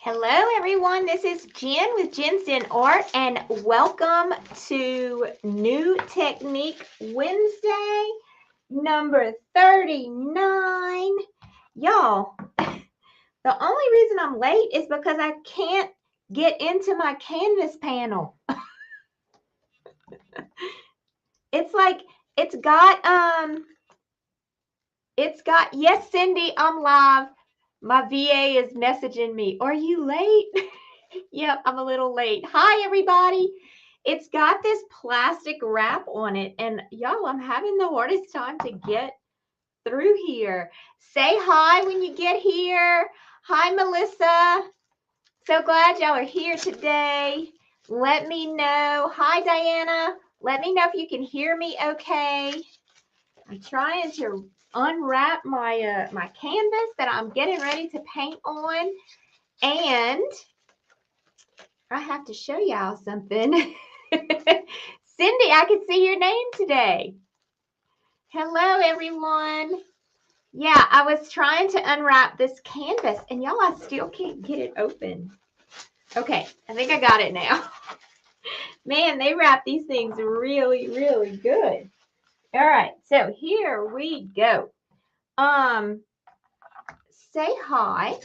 Hello, everyone. This is Jen with Jen's Den Art, and welcome to New Technique Wednesday, number 39. Y'all, the only reason I'm late is because I can't get into my canvas panel. It's like, it's got, yes, Cindy, I'm live. My VA is messaging me. Are you late? Yep, I'm a little late. Hi, everybody. It's got this plastic wrap on it, and y'all, I'm having the hardest time to get through here. Say hi when you get here. Hi, Melissa. So glad y'all are here today. Let me know. Hi, Diana. Let me know if you can hear me okay. I'm trying to unwrap my my canvas that I'm getting ready to paint on, and I have to show y'all something. Cindy, I can see your name today. Hello, everyone. Yeah, I was trying to unwrap this canvas, and y'all, I still can't get it open. Okay, I think I got it now. Man, they wrap these things really, really good. All right, so here we go. Say hi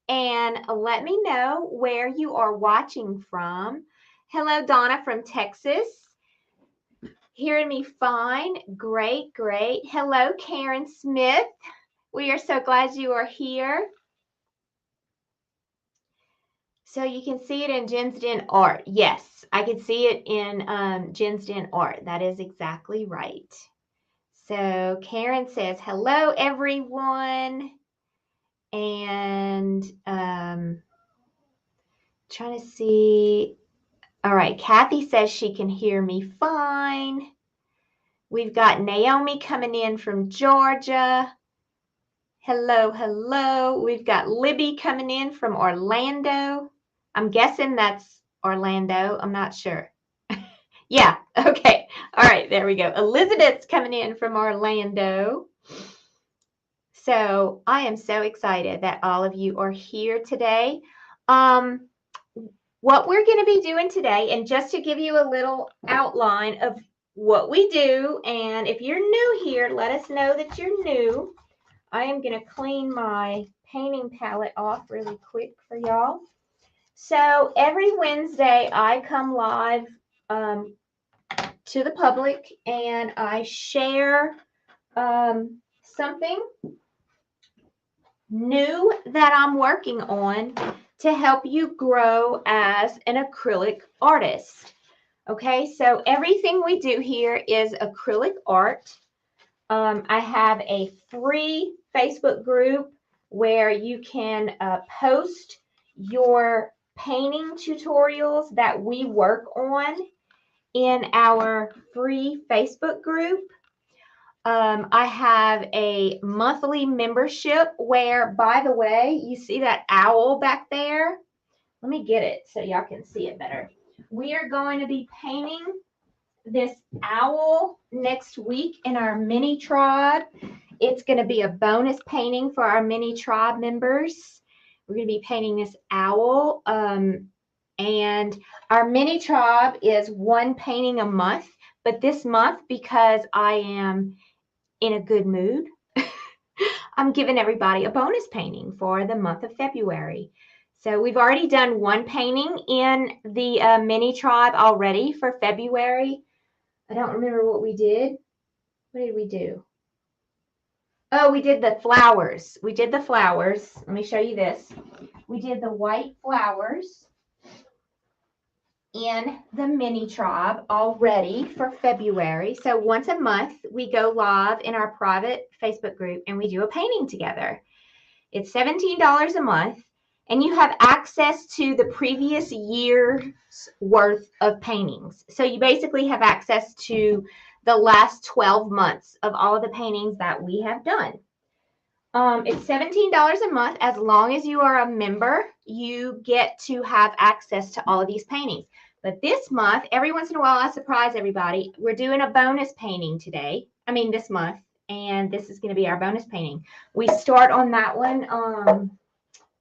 and let me know where you are watching from. Hello, Donna from Texas. Hearing me fine. Great, great. Hello, Karen Smith. We are so glad you are here. So you can see it in Jen's Den Art. Yes, I can see it in Jen's Den Art. That is exactly right. So Karen says, hello, everyone. And trying to see. All right, Kathy says she can hear me fine. We've got Naomi coming in from Georgia. Hello, hello. We've got Libby coming in from Orlando. I'm guessing that's Orlando. I'm not sure. Yeah, okay. All right, there we go. Elizabeth's coming in from Orlando. So I am so excited that all of you are here today. What we're going to be doing today, and just to give you a little outline of what we do, and if you're new here, let us know that you're new. I am going to clean my painting palette off really quick for y'all. So every Wednesday, I come live to the public, and I share something new that I'm working on to help you grow as an acrylic artist. Okay, so everything we do here is acrylic art. I have a free Facebook group where you can post your painting tutorials that we work on in our free Facebook group. I have a monthly membership where, by the way, you see that owl back there? Let me get it so y'all can see it better. We are going to be painting this owl next week in our mini tribe. It's going to be a bonus painting for our mini tribe members. We're going to be painting this owl. And our mini tribe is one painting a month. But this month, because I am in a good mood, I'm giving everybody a bonus painting for the month of February. So we've already done one painting in the mini tribe already for February. I don't remember what we did. What did we do? Oh, we did the flowers. We did the flowers. Let me show you this. We did the white flowers in the mini tribe already for February. So once a month, we go live in our private Facebook group and we do a painting together. It's $17 a month, and you have access to the previous year's worth of paintings. So you basically have access to the last 12 months of all of the paintings that we have done. It's $17 a month. As long as you are a member, you get to have access to all of these paintings. But this month, every once in a while, I surprise everybody. We're doing a bonus painting today. This month. And this is going to be our bonus painting. We start on that one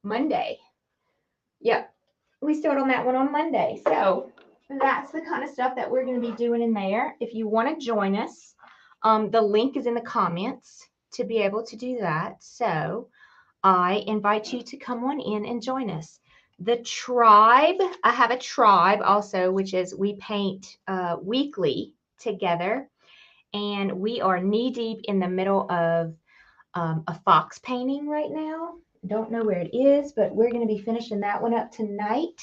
Monday. Yep. We started on that one on Monday. So that's the kind of stuff that we're going to be doing in there. If you want to join us, the link is in the comments to be able to do that. So I invite you to come on in and join us. The tribe, I have a tribe also, which is we paint weekly together. And we are knee deep in the middle of a fox painting right now. Don't know where it is, but we're going to be finishing that one up tonight.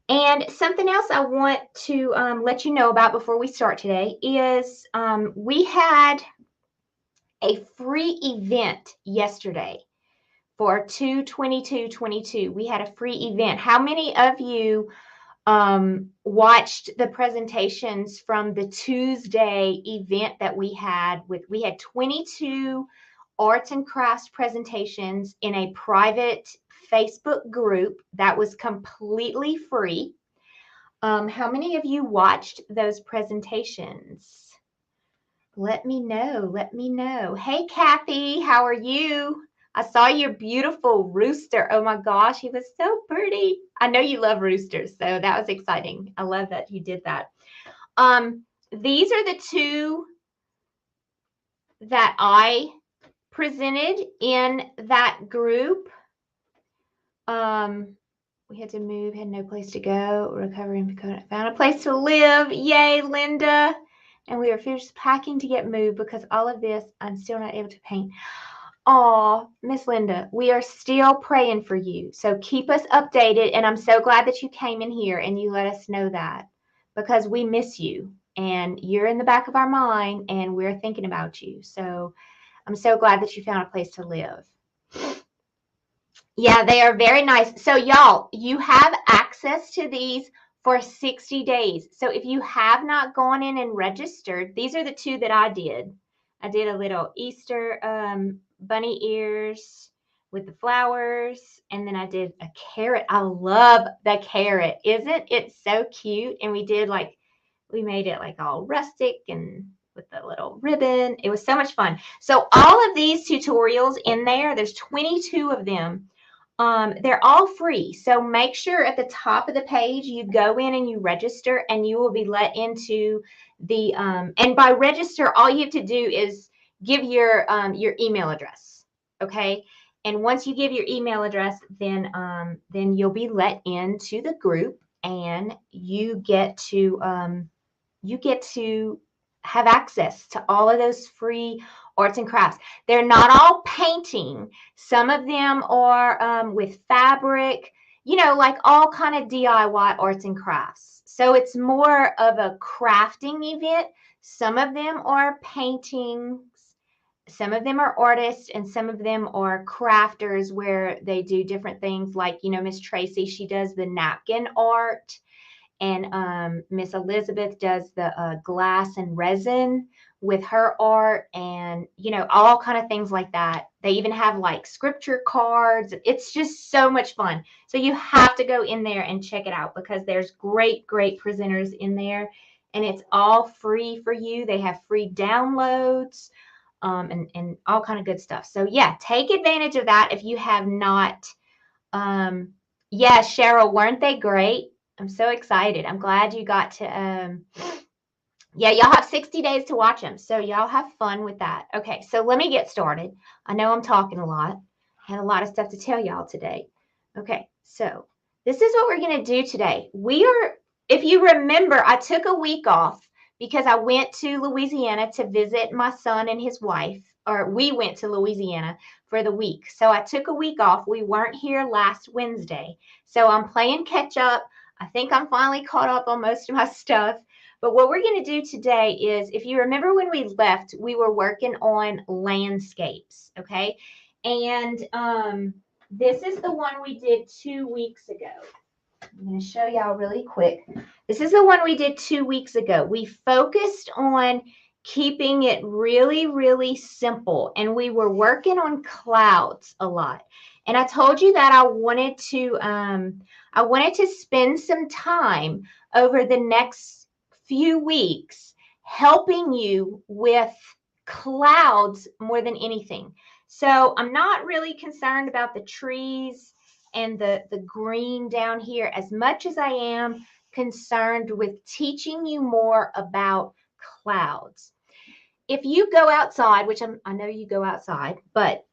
And something else I want to let you know about before we start today is we had a free event yesterday for 2/22/22. We had a free event. How many of you watched the presentations from the TWOSday event that we had? We had 22 arts and crafts presentations in a private Facebook group that was completely free. How many of you watched those presentations? Let me know. Let me know. Hey, Kathy, how are you? I saw your beautiful rooster. Oh my gosh, he was so pretty. I know you love roosters, so that was exciting. I love that you did that. These are the two that I presented in that group. We had to move, had no place to go, recovering, found a place to live. Yay, Linda. And we are finished packing to get moved because all of this, I'm still not able to paint. Oh, Miss Linda, we are still praying for you. So keep us updated. And I'm so glad that you came in here and you let us know that because we miss you and you're in the back of our mind and we're thinking about you. So I'm so glad that you found a place to live. Yeah, they are very nice. So y'all, you have access to these for 60 days. So if you have not gone in and registered, these are the two that I did. I did a little Easter bunny ears with the flowers, and then I did a carrot. I love the carrot. Isn't it so cute? And we made it like all rustic and with the little ribbon. It was so much fun. So all of these tutorials in there's 22 of them. They're all free. So make sure at the top of the page you go in and you register and you will be let into the and by register, all you have to do is give your email address. Okay. And once you give your email address, then you'll be let into the group and you get to have access to all of those free arts and crafts. They're not all painting. Some of them are with fabric, like all kind of DIY arts and crafts. So it's more of a crafting event. Some of them are paintings. Some of them are artists and some of them are crafters where they do different things like, Miss Tracy, she does the napkin art. And Miss Elizabeth does the glass and resin with her art and, all kind of things like that. They even have like scripture cards. It's just so much fun. So you have to go in there and check it out because there's great, great presenters in there and it's all free for you. They have free downloads and all kind of good stuff. So yeah, take advantage of that if you have not. Yeah, Cheryl, weren't they great? I'm so excited. I'm glad you got to, yeah, y'all have 60 days to watch them. So y'all have fun with that. Okay, so let me get started. I know I'm talking a lot. I had a lot of stuff to tell y'all today. Okay, so this is what we're going to do today. If you remember, I took a week off because I went to Louisiana to visit my son and his wife, or we went to Louisiana for the week. So I took a week off. We weren't here last Wednesday. So I'm playing catch up. I think I'm finally caught up on most of my stuff. But what we're going to do today is, if you remember when we left, we were working on landscapes, okay? And this is the one we did 2 weeks ago. I'm going to show y'all really quick. This is the one we did 2 weeks ago. We focused on keeping it really, really simple. And we were working on clouds a lot. And I told you that I wanted to spend some time over the next few weeks helping you with clouds more than anything. So I'm not really concerned about the trees. and the green down here as much as I am concerned with teaching you more about clouds. If you go outside, which I know you go outside, but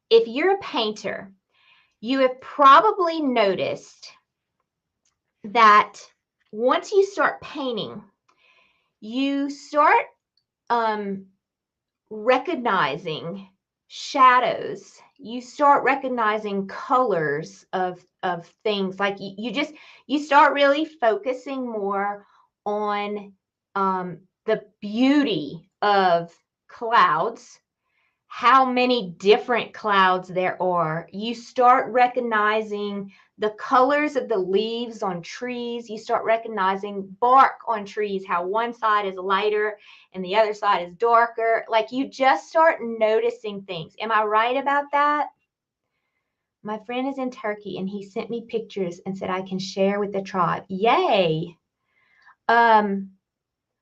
if you're a painter, you have probably noticed that once you start painting, you start recognizing shadows. You start recognizing colors of things. Like you start really focusing more on the beauty of clouds, how many different clouds there are. You start recognizing the colors of the leaves on trees. You start recognizing bark on trees, how one side is lighter and the other side is darker. Like you just start noticing things. Am I right about that? My friend is in Turkey and he sent me pictures and said I can share with the tribe. Yay.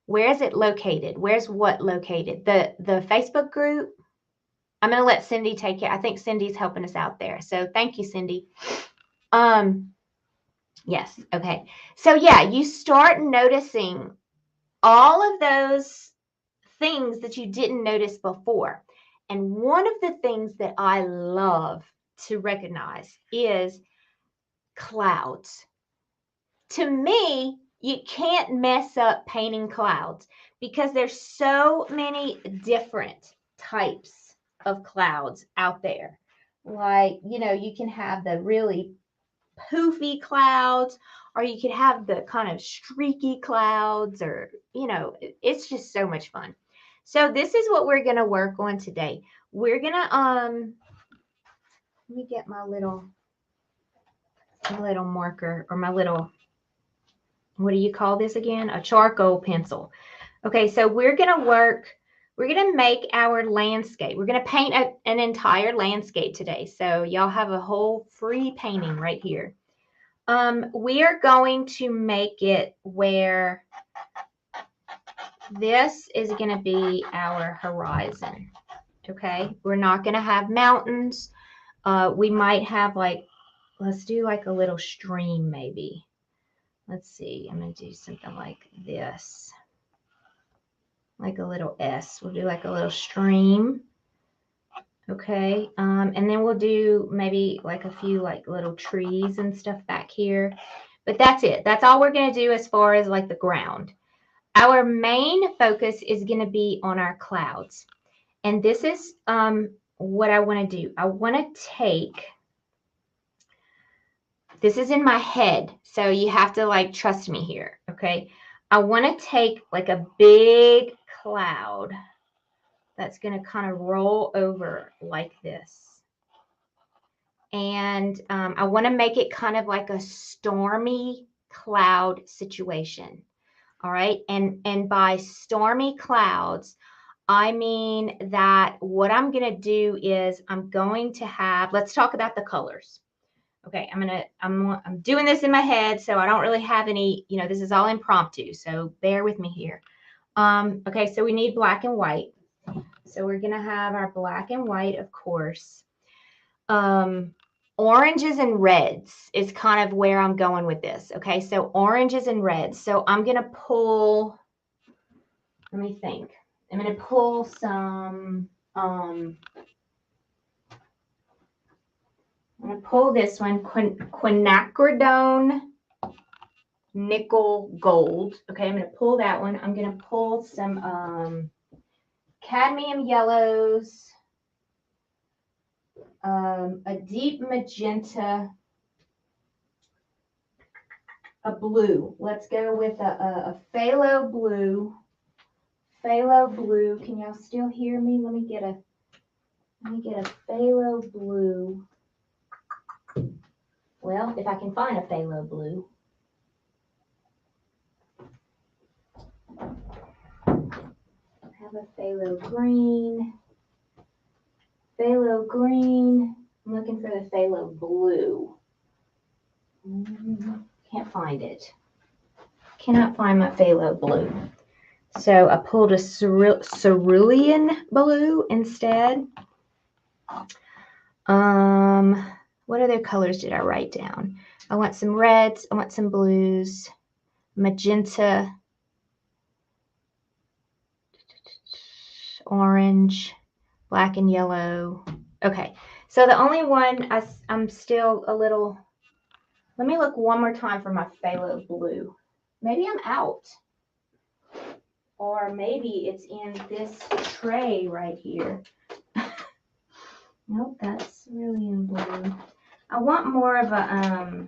Where is it located? Where's what located? The Facebook group? I'm going to let Cindy take it. I think Cindy's helping us out there. So thank you, Cindy. Yes. Okay. So yeah, you start noticing all of those things that you didn't notice before. And one of the things that I love to recognize is clouds. To me, you can't mess up painting clouds because there's so many different types of clouds out there. Like, you know, you can have the really poofy clouds, or you could have the kind of streaky clouds, or, you know, it's just so much fun. So this is what we're going to work on today. We're going to, let me get my little marker, or my little, what do you call this again? A charcoal pencil. Okay, so we're going to make our landscape. We're going to paint an entire landscape today. So y'all have a whole free painting right here. We are going to make it where this is going to be our horizon. Okay, we're not going to have mountains. We might have like, let's do like a little stream maybe. Let's see, I'm going to do something like this. Like a little S. We'll do like a little stream. Okay, and then we'll do maybe like a few like little trees and stuff back here. But that's it. That's all we're going to do as far as like the ground. Our main focus is going to be on our clouds. And this is what I want to do. I want to take, this is in my head, so you have to like trust me here, okay? I want to take like a big cloud that's going to kind of roll over like this. And I want to make it kind of like a stormy cloud situation. All right. And by stormy clouds, I mean that what I'm going to do is I'm going to have, let's talk about the colors. Okay. I'm doing this in my head, so I don't really have any, you know, this is all impromptu. So bear with me here. Okay. So we need black and white. So we're going to have our black and white, of course. Oranges and reds is kind of where I'm going with this. Okay, so oranges and reds. So I'm going to pull, let me think. I'm going to pull some, I'm going to pull this one, quinacridone nickel gold. Okay, I'm going to pull that one. I'm going to pull some cadmium yellows. A deep magenta, a blue. Let's go with a phthalo blue. Phthalo blue. Can y'all still hear me? Let me get a phthalo blue. Well, if I can find a phthalo blue. I have a phthalo green. Phthalo green. I'm looking for the phthalo blue. Can't find it. Cannot find my phthalo blue. So I pulled a cerulean blue instead. What other colors did I write down? I want some reds. I want some blues, magenta, orange, black and yellow. Okay, so the only one I'm still a little, let me look one more time for my phthalo blue. Maybe I'm out. Or maybe it's in this tray right here. Nope, that's really in blue. I want more of a,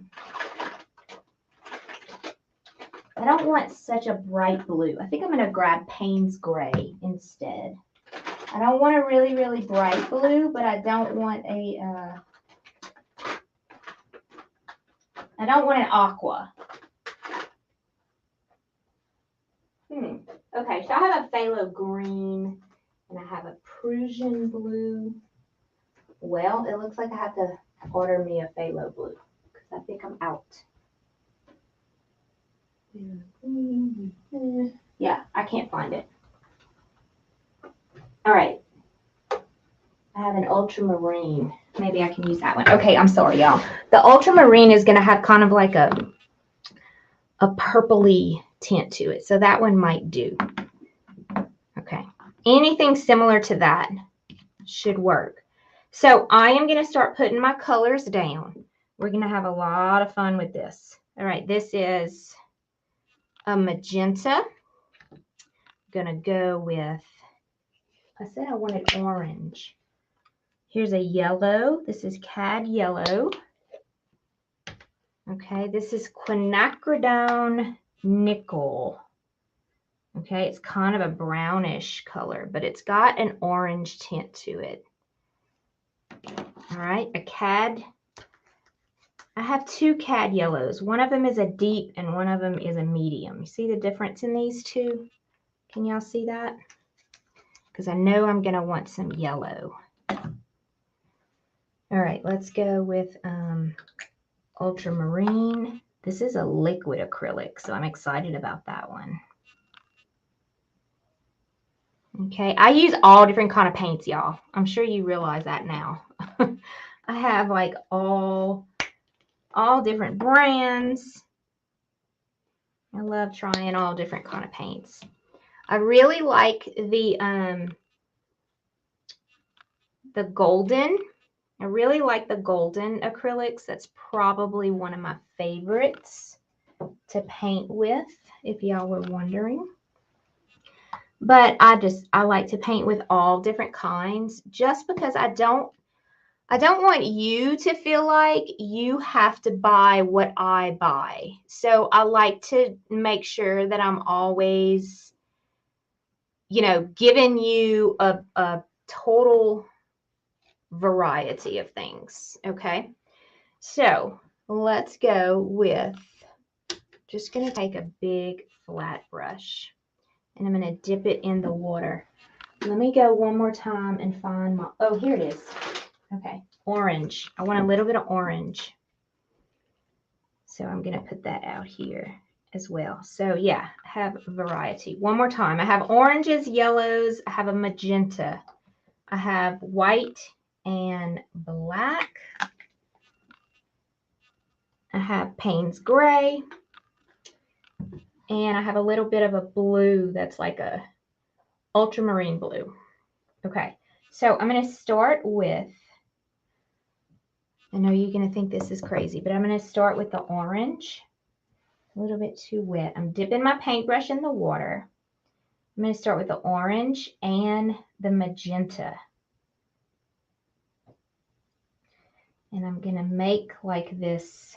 I don't want such a bright blue. I think I'm going to grab Payne's Gray instead. I don't want a really, really bright blue, but I don't want a, I don't want an aqua. Okay, so I have a phthalo green and I have a Prussian blue. Well, it looks like I have to order me a phthalo blue because I think I'm out. Yeah, I can't find it. All right. I have an ultramarine. Maybe I can use that one. Okay, I'm sorry, y'all. The ultramarine is going to have kind of like a purpley tint to it. So that one might do. Okay. Anything similar to that should work. So I am going to start putting my colors down. We're going to have a lot of fun with this. All right, this is a magenta. I'm going to go with, I said I wanted orange. Here's a yellow. This is Cad Yellow. Okay, this is quinacridone nickel. Okay, it's kind of a brownish color, but it's got an orange tint to it. All right, a Cad. I have two Cad Yellows. One of them is a deep and one of them is a medium. You see the difference in these two? Can y'all see that? Because I know I'm going to want some yellow. All right, let's go with ultramarine. This is a liquid acrylic, so I'm excited about that one. Okay, I use all different kind of paints, y'all. I'm sure you realize that now. I have like all different brands. I love trying all different kind of paints. I really like the golden. I really like the golden acrylics. That's probably one of my favorites to paint with, if y'all were wondering. But I like to paint with all different kinds just because I don't want you to feel like you have to buy what I buy. So I like to make sure that I'm always, you know, giving you a total variety of things. Okay. So let's go with, just going to take a big flat brush and I'm going to dip it in the water. Let me go one more time and find my, oh, here it is. Okay, orange. I want a little bit of orange. So I'm going to put that out here as well. So yeah, I have variety. One more time. I have oranges, yellows. I have a magenta. I have white and black. I have Payne's Gray. And I have a little bit of a blue that's like a ultramarine blue. Okay, so I'm going to start with, I know you're going to think this is crazy, but I'm going to start with the orange. A little bit too wet. I'm dipping my paintbrush in the water. I'm going to start with the orange and the magenta. And I'm going to make like this.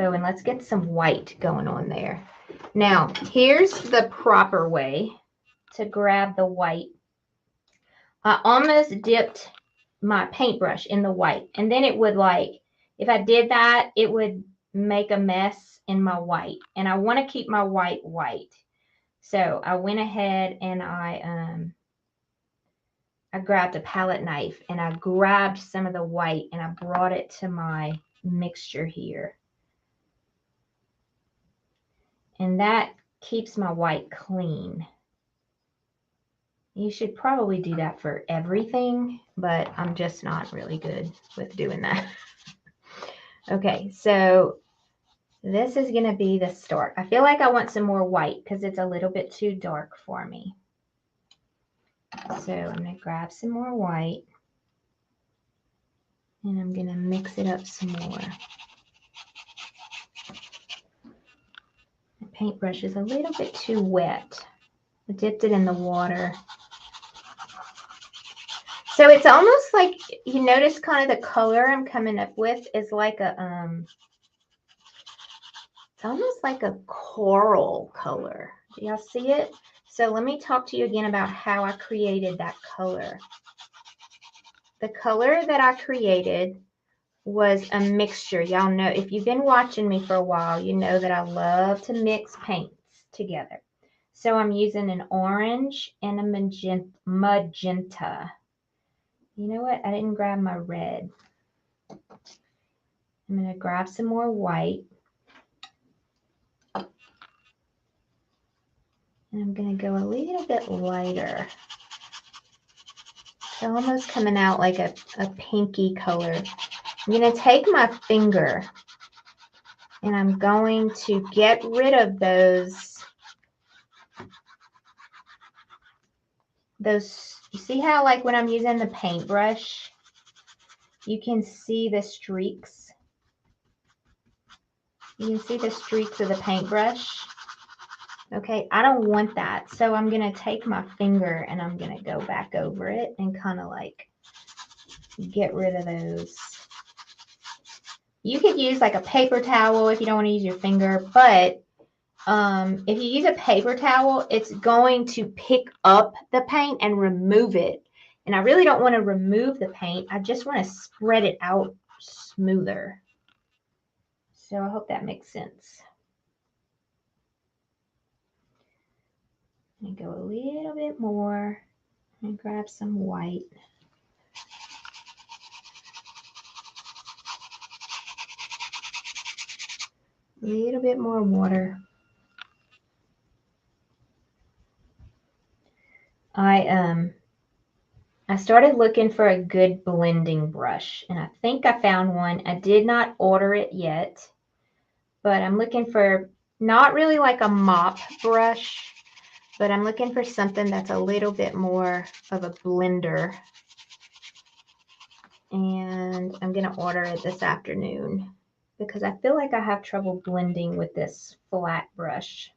Oh, and let's get some white going on there. Now, here's the proper way to grab the white. I almost dipped my paintbrush in the white. And then it would like, if I did that, it would make a mess in my white. And I want to keep my white white. So I went ahead and I grabbed a palette knife and I grabbed some of the white and I brought it to my mixture here. And that keeps my white clean. You should probably do that for everything, but I'm just not really good with doing that. Okay, so this is going to be the start. I feel like I want some more white because it's a little bit too dark for me. So I'm going to grab some more white and I'm going to mix it up some more. The paintbrush is a little bit too wet. I dipped it in the water. So it's almost like, you notice kind of the color I'm coming up with is like a, it's almost like a coral color. Do y'all see it? So let me talk to you again about how I created that color. The color that I created was a mixture. Y'all know, if you've been watching me for a while, you know that I love to mix paints together. So I'm using an orange and a magenta. You know what? I didn't grab my red. I'm going to grab some more white. And I'm going to go a little bit lighter. So almost coming out like a pinky color. I'm going to take my finger and I'm going to get rid of those, you see how like when I'm using the paintbrush, you can see the streaks. You can see the streaks of the paintbrush. Okay, I don't want that. So I'm going to take my finger and I'm going to go back over it and kind of like get rid of those. You could use like a paper towel if you don't want to use your finger, but if you use a paper towel, it's going to pick up the paint and remove it. And I really don't want to remove the paint. I just want to spread it out smoother. So I hope that makes sense. And go a little bit more and grab some white. A little bit more water. I started looking for a good blending brush, and I think I found one. I did not order it yet, but I'm looking for not really like a mop brush, but I'm looking for something that's a little bit more of a blender. And I'm going to order it this afternoon because I feel like I have trouble blending with this flat brush.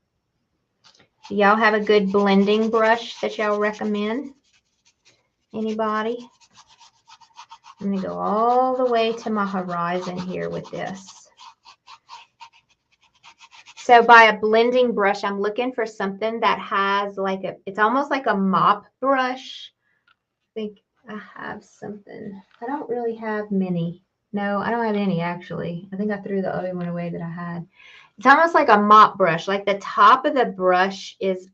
Do y'all have a good blending brush that y'all recommend? Anybody? I'm going to go all the way to my horizon here with this. So by a blending brush, I'm looking for something that has like it's almost like a mop brush. I think I have something. I don't really have many. No, I don't have any actually. I think I threw the other one away that I had. It's almost like a mop brush. Like the top of the brush is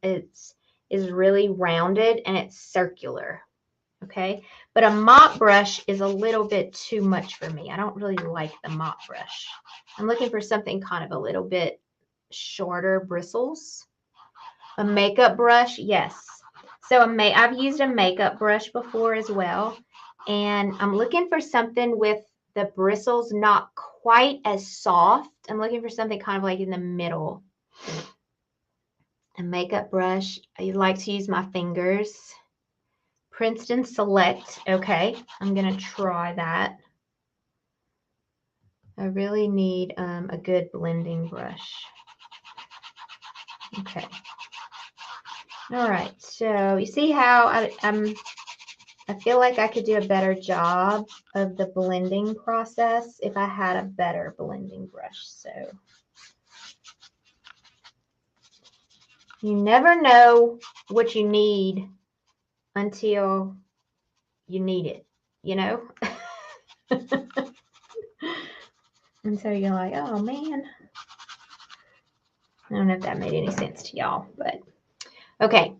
really rounded and it's circular. Okay, but a mop brush is a little bit too much for me. I don't really like the mop brush. I'm looking for something kind of a little bit shorter bristles. A makeup brush, yes. So I've used a makeup brush before as well, and I'm looking for something with the bristles not quite as soft. I'm looking for something kind of like in the middle. A makeup brush, I like to use my fingers. Princeton Select. Okay, I'm going to try that. I really need a good blending brush. Okay. All right, so you see how I feel like I could do a better job of the blending process if I had a better blending brush. So you never know what you need until you need it, you know? And so you're like, oh man. I don't know if that made any sense to y'all, but okay.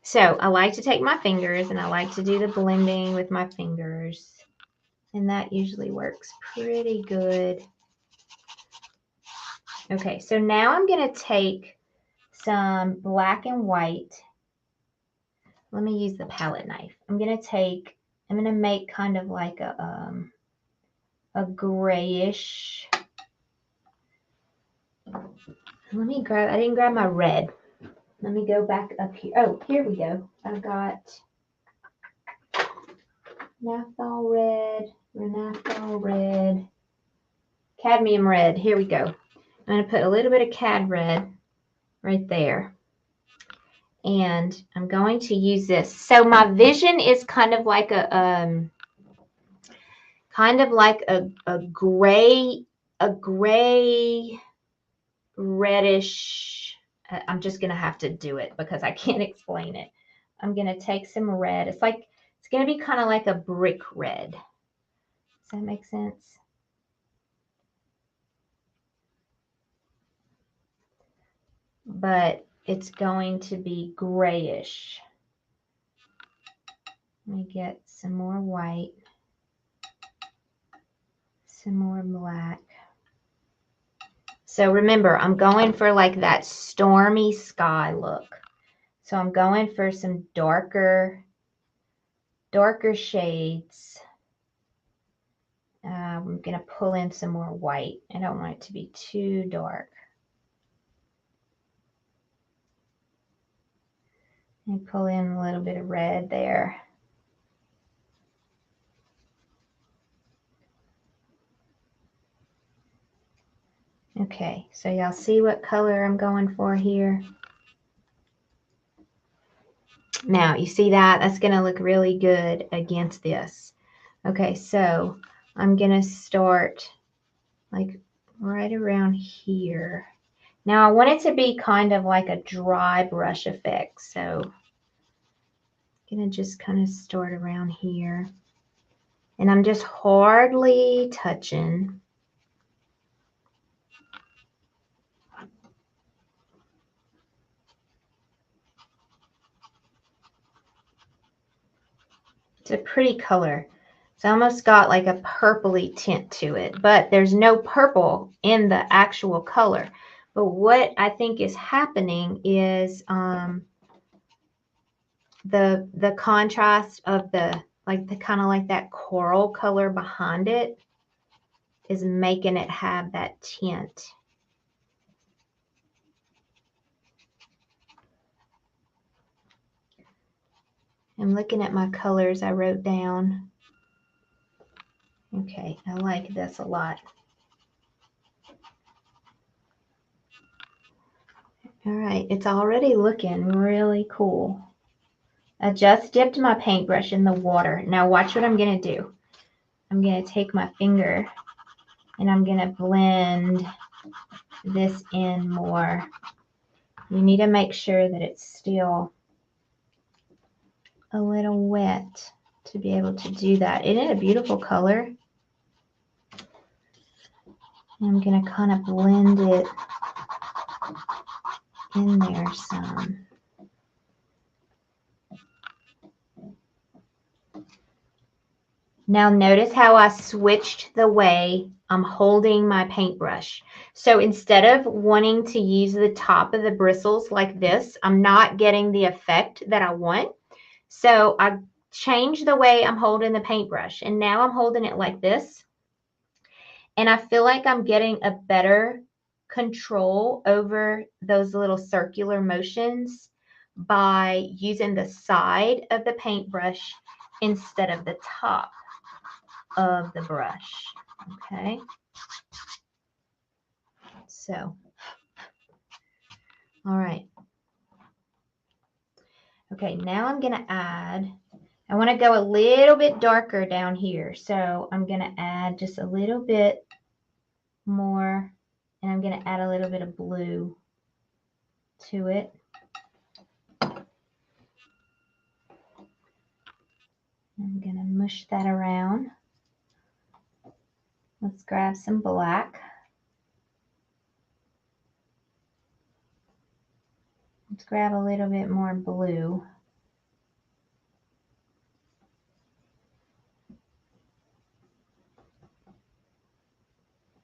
So I like to take my fingers and I like to do the blending with my fingers. And that usually works pretty good. Okay, so now I'm going to take some black and white let me use the palette knife. I'm going to make kind of like a grayish. Let me grab, I didn't grab my red. Let me go back up here. Oh, here we go. I've got naphthol red, naphthol red, cadmium red. Here we go. I'm going to put a little bit of cad red right there. And I'm going to use this. So my vision is kind of like a gray reddish. I'm just going to have to do it because I can't explain it. I'm going to take some red. It's going to be kind of like a brick red. Does that make sense? But it's going to be grayish. Let me get some more white, some more black. So remember, I'm going for like that stormy sky look. So I'm going for some darker shades. I'm going to pull in some more white. I don't want it to be too dark. And pull in a little bit of red there. Okay, so y'all see what color I'm going for here? Now, you see that? That's going to look really good against this. Okay, so I'm going to start like right around here. Now, I want it to be kind of like a dry brush effect. So I'm going to just kind of start around here. And I'm just hardly touching. It's a pretty color. It's almost got like a purpley tint to it, but there's no purple in the actual color. But what I think is happening is the contrast of the kind of like that coral color behind it is making it have that tint. I'm looking at my colors I wrote down. Okay, I like this a lot. All right, it's already looking really cool. I just dipped my paintbrush in the water. Now watch what I'm going to do. I'm going to take my finger and I'm going to blend this in more. You need to make sure that it's still a little wet to be able to do that. Isn't it a beautiful color? I'm going to kind of blend it in there some. Now notice how I switched the way I'm holding my paintbrush. So instead of wanting to use the top of the bristles like this, I'm not getting the effect that I want. So I changed the way I'm holding the paintbrush, and now I'm holding it like this. And I feel like I'm getting a better control over those little circular motions by using the side of the paintbrush instead of the top of the brush. Okay. So, all right. Okay, now I'm going to add, I want to go a little bit darker down here. So I'm going to add just a little bit more, and I'm going to add a little bit of blue to it. I'm going to mush that around. Let's grab some black. Let's grab a little bit more blue.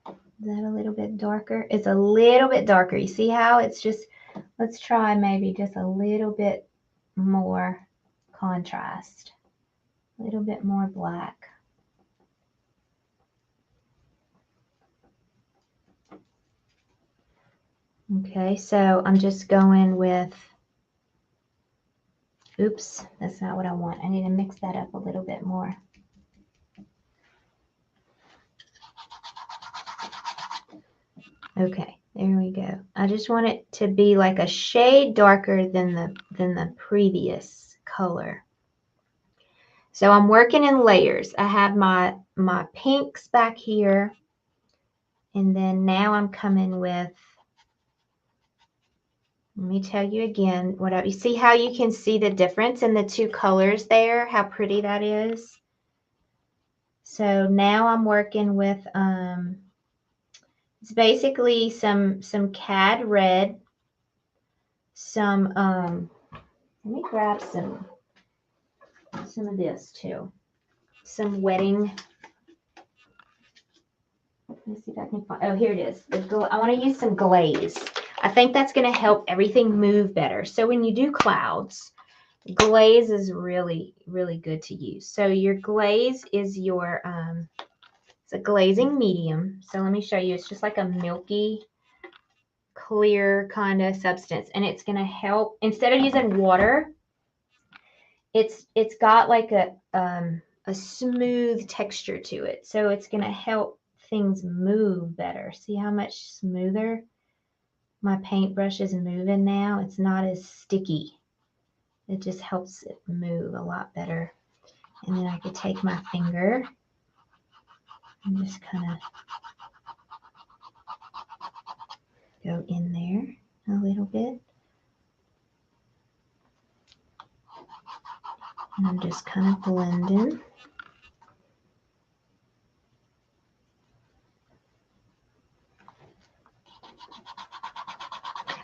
Is that a little bit darker? It's a little bit darker. You see how it's just, let's try maybe just a little bit more. contrast, a little bit more black. Okay, so I'm just going with, oops, that's not what I want. I need to mix that up a little bit more. Okay, there we go. I just want it to be like a shade darker than the previous color. So I'm working in layers. I have my pinks back here, and then now I'm coming with, let me tell you again, you see how you can see the difference in the two colors there, how pretty that is? So now I'm working with, it's basically some Cad red, some, let me grab some of this too. Some wedding, let me see if I can find, oh, here it is. I want to use some glaze. I think that's going to help everything move better. So when you do clouds, glaze is really, really good to use. So your glaze is your, it's a glazing medium. So let me show you. It's just like a milky, clear kind of substance. And it's going to help, instead of using water, it's got like a smooth texture to it. So it's going to help things move better. See how much smoother my paintbrush is moving now? It's not as sticky. It just helps it move a lot better. And then I could take my finger and just kind of go in there a little bit. And I'm just kind of blending.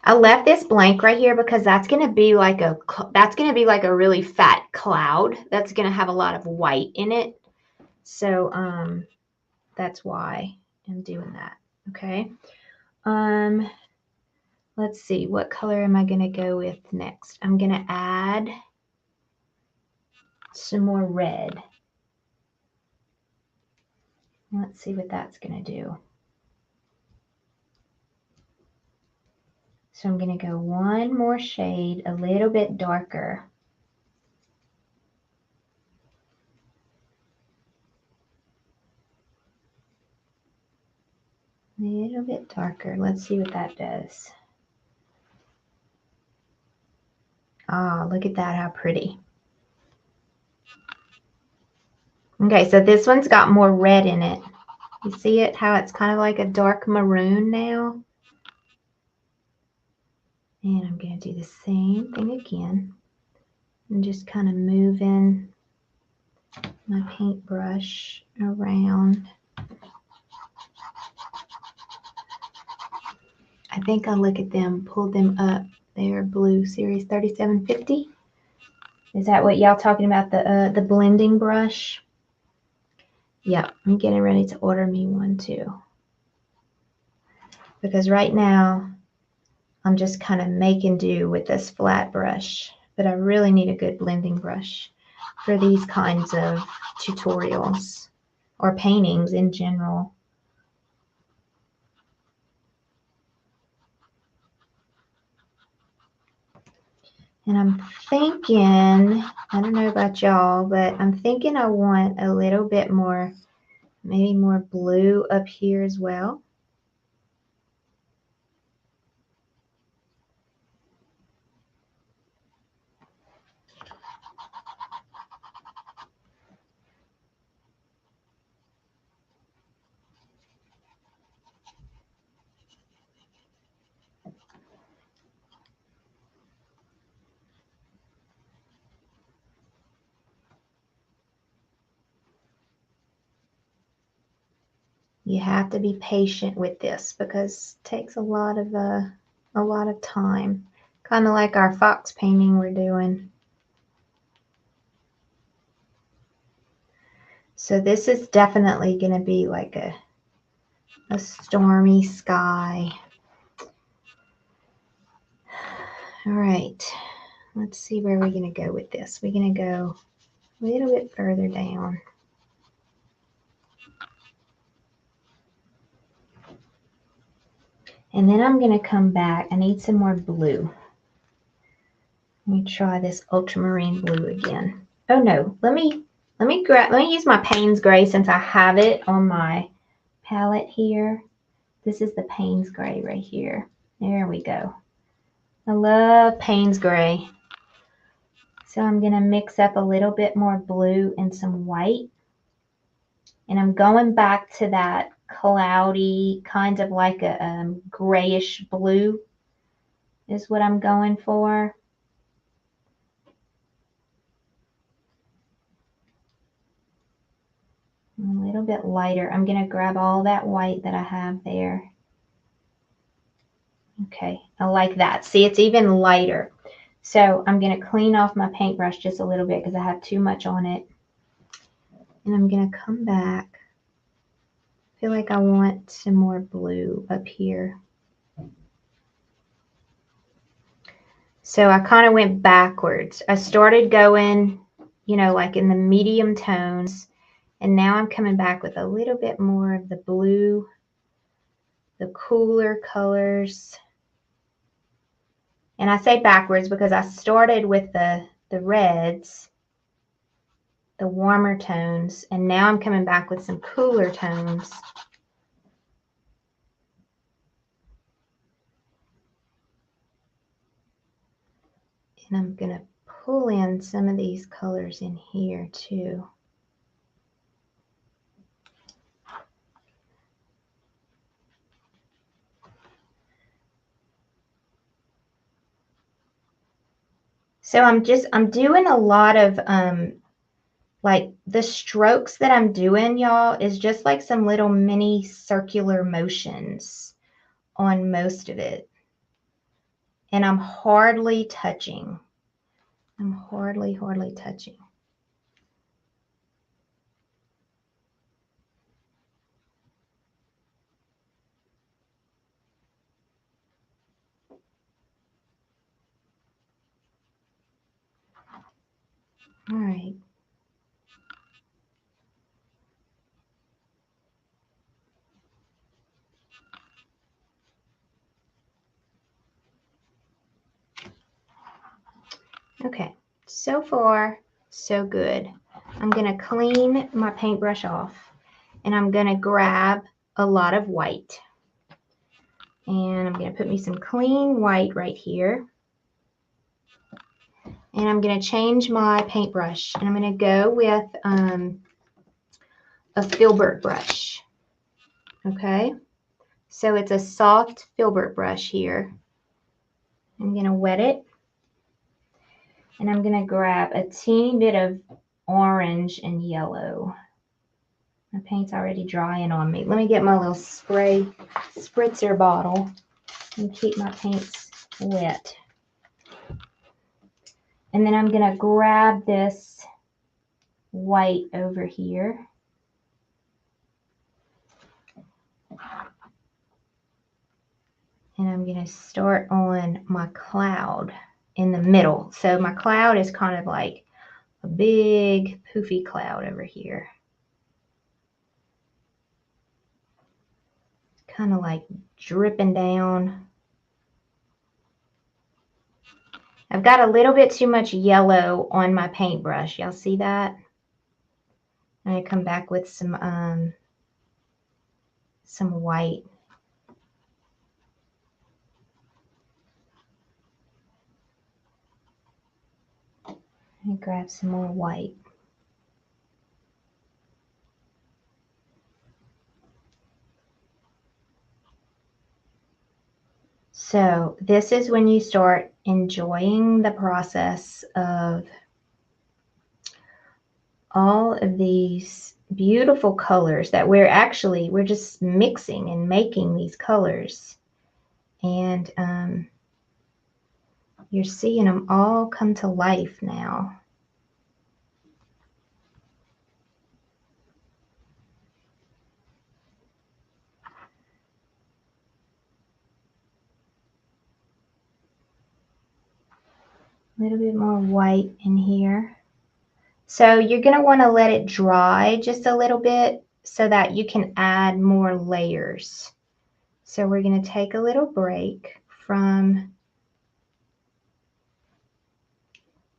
I left this blank right here because that's going to be like a really fat cloud. That's going to have a lot of white in it. So that's why I'm doing that. Okay. Let's see, what color am I going to go with next? I'm going to add some more red. Let's see what that's going to do. So I'm going to go one more shade, a little bit darker. A little bit darker. Let's see what that does. Ah, look at that, how pretty. Okay, so this one's got more red in it. You see it, how it's kind of like a dark maroon now? And I'm going to do the same thing again. And just kind of moving my paintbrush around. I think I'll look at them, pull them up. They're blue, series 3750. Is that what y'all talking about, the blending brush? Yep, I'm getting ready to order me one too. Because right now, I'm just kind of making do with this flat brush. But I really need a good blending brush for these kinds of tutorials or paintings in general. And I'm thinking, I don't know about y'all, but I'm thinking I want a little bit more, maybe more blue up here as well. You have to be patient with this because it takes a lot of time. Kind of like our fox painting we're doing. So this is definitely going to be like a stormy sky. All right, let's see where we're going to go with this. We're going to go a little bit further down. And then I'm going to come back. I need some more blue. Let me try this ultramarine blue again. Oh no, let me use my Payne's Gray since I have it on my palette here. This is the Payne's Gray right here. There we go. I love Payne's Gray. So I'm going to mix up a little bit more blue and some white. And I'm going back to that cloudy, kind of like a grayish blue is what I'm going for. A little bit lighter. I'm going to grab all that white that I have there. Okay, I like that. See, it's even lighter. So I'm going to clean off my paintbrush just a little bit because I have too much on it. And I'm going to come back. I feel like I want some more blue up here. So I kind of went backwards. I started going, you know, like in the medium tones. And now I'm coming back with a little bit more of the blue, the cooler colors. And I say backwards because I started with the reds, the warmer tones, and now I'm coming back with some cooler tones. And I'm going to pull in some of these colors in here too. So I'm doing a lot of, like the strokes that I'm doing, y'all, is just like some little mini circular motions on most of it. And I'm hardly touching. I'm hardly touching. All right. Okay, so far, so good. I'm going to clean my paintbrush off and I'm going to grab a lot of white. And I'm going to put me some clean white right here. And I'm going to change my paintbrush and I'm going to go with a filbert brush. Okay, so it's a soft filbert brush here. I'm going to wet it. And I'm going to grab a teeny bit of orange and yellow. My paint's already drying on me. Let me get my little spritzer bottle and keep my paints wet. And then I'm going to grab this white over here. And I'm going to start on my cloud in the middle. So my cloud is kind of like a big poofy cloud over here. Kind of like dripping down. I've got a little bit too much yellow on my paintbrush. Y'all see that? I'm going to come back with some white. Let me grab some more white. So this is when you start enjoying the process of all of these beautiful colors that we're just mixing and making these colors. And you're seeing them all come to life now. A little bit more white in here. So you're going to want to let it dry just a little bit so that you can add more layers. So we're going to take a little break from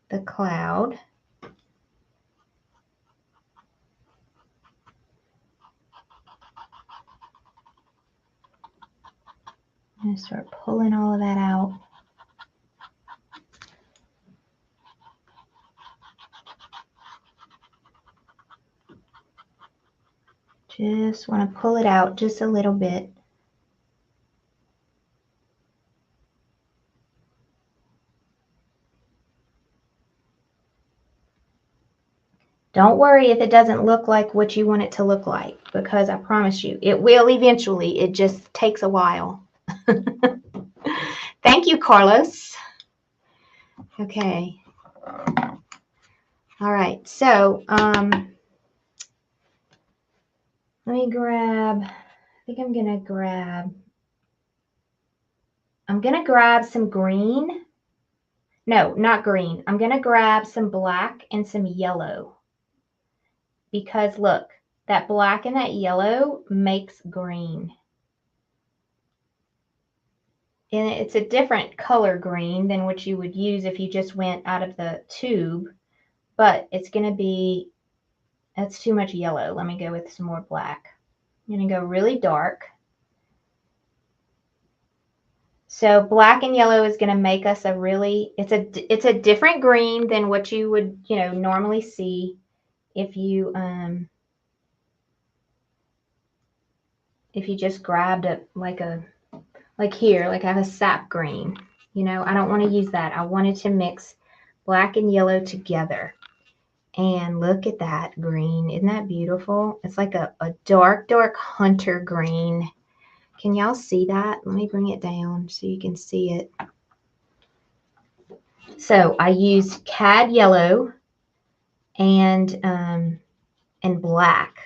the cloud. I'm going to start pulling all of that out. Just want to pull it out just a little bit. Don't worry if it doesn't look like what you want it to look like, because I promise you, it will eventually. It just takes a while. Thank you, Carlos. Okay. All right, so let me grab, I think I'm gonna grab some green. No, not green. I'm gonna grab some black and some yellow. Because look, that black and that yellow makes green. And it's a different color green than what you would use if you just went out of the tube, but it's going to be, that's too much yellow. Let me go with some more black. I'm going to go really dark. So black and yellow is going to make us a really, it's a different green than what you would, normally see if you just grabbed it like here, like I have a sap green. I don't want to use that. I wanted to mix black and yellow together. And look at that green. Isn't that beautiful? It's like a dark, dark hunter green. Can y'all see that? Let me bring it down so you can see it. So I used Cad Yellow and black.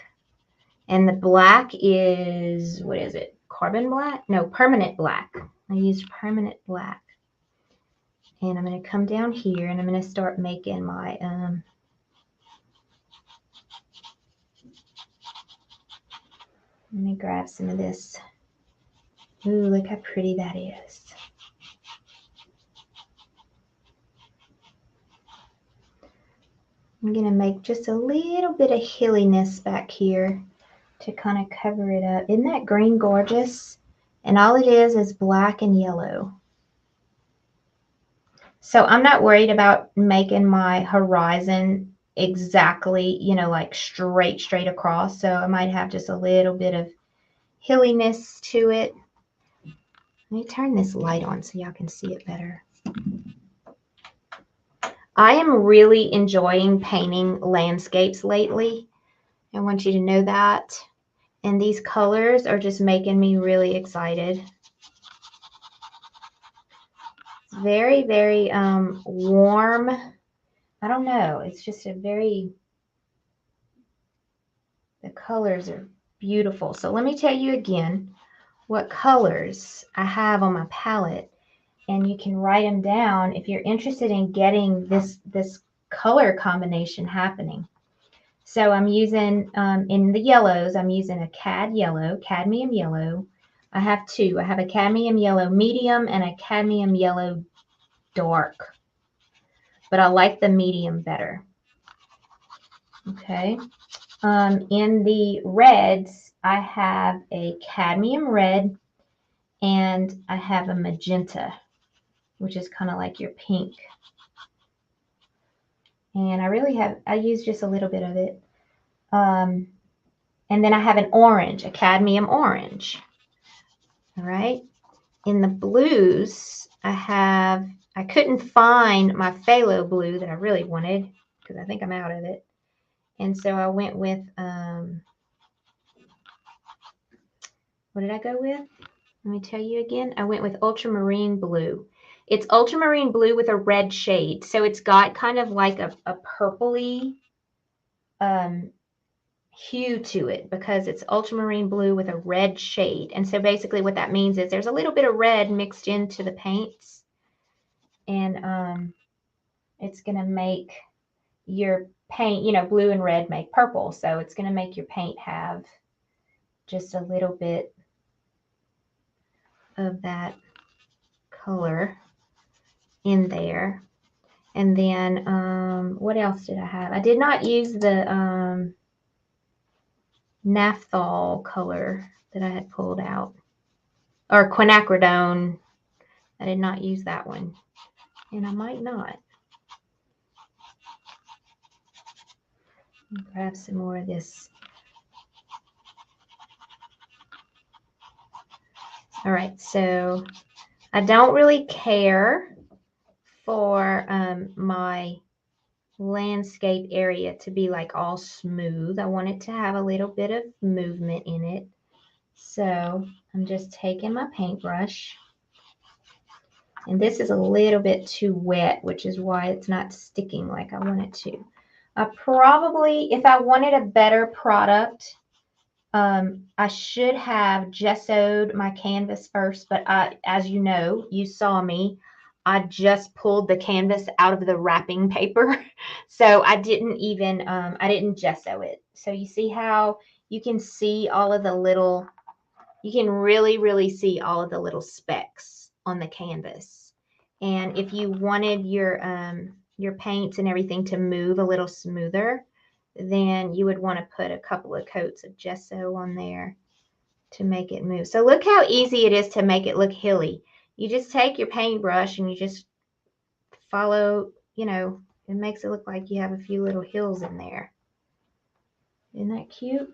And the black is, what is it? Carbon black? No, permanent black. I used permanent black. And I'm going to come down here and I'm going to start making my let me grab some of this. Ooh, look how pretty that is. I'm going to make just a little bit of hilliness back here to kind of cover it up. Isn't that green gorgeous? And all it is black and yellow. So I'm not worried about making my horizon exactly, like straight across. So I might have just a little bit of hilliness to it. Let me turn this light on so y'all can see it better. I am really enjoying painting landscapes lately. I want you to know that. And these colors are just making me really excited. It's very, very warm. I don't know. It's just the colors are beautiful. So let me tell you again what colors I have on my palette. And you can write them down if you're interested in getting this color combination happening. So I'm using, in the yellows, I'm using a Cad Yellow, cadmium yellow. I have two. I have a cadmium yellow medium and a cadmium yellow dark. But I like the medium better. Okay. In the reds, I have a cadmium red and I have a magenta, which is kind of like your pink. And I use just a little bit of it. And then I have an orange, a cadmium orange. All right. In the blues, I couldn't find my phthalo blue that I really wanted because I think I'm out of it. And so I went with, what did I go with? Let me tell you again. I went with ultramarine blue. It's ultramarine blue with a red shade. So it's got kind of like a purpley hue to it because it's ultramarine blue with a red shade. And so basically what that means is there's a little bit of red mixed into the paints. And it's going to make your paint, you know, blue and red make purple. So it's going to make your paint have just a little bit of that color in there. And then what else did I have? I did not use the naphthol color that I had pulled out, or quinacridone. I did not use that one, and I might not. I'll grab some more of this. All right, so I don't really care for my landscape area to be like all smooth. I want it to have a little bit of movement in it. So I'm just taking my paintbrush, and this is a little bit too wet, which is why it's not sticking like I want it to. I probably, if I wanted a better product, I should have gessoed my canvas first, but as you know, you saw me, I just pulled the canvas out of the wrapping paper. So I didn't even, I didn't gesso it. So you see how you can see all of the little, you can really, really see all of the little specks on the canvas. And if you wanted your paints and everything to move a little smoother, then you would want to put a couple of coats of gesso on there to make it move. So look how easy it is to make it look hilly. You just take your paintbrush and you just follow, you know, it makes it look like you have a few little hills in there. Isn't that cute?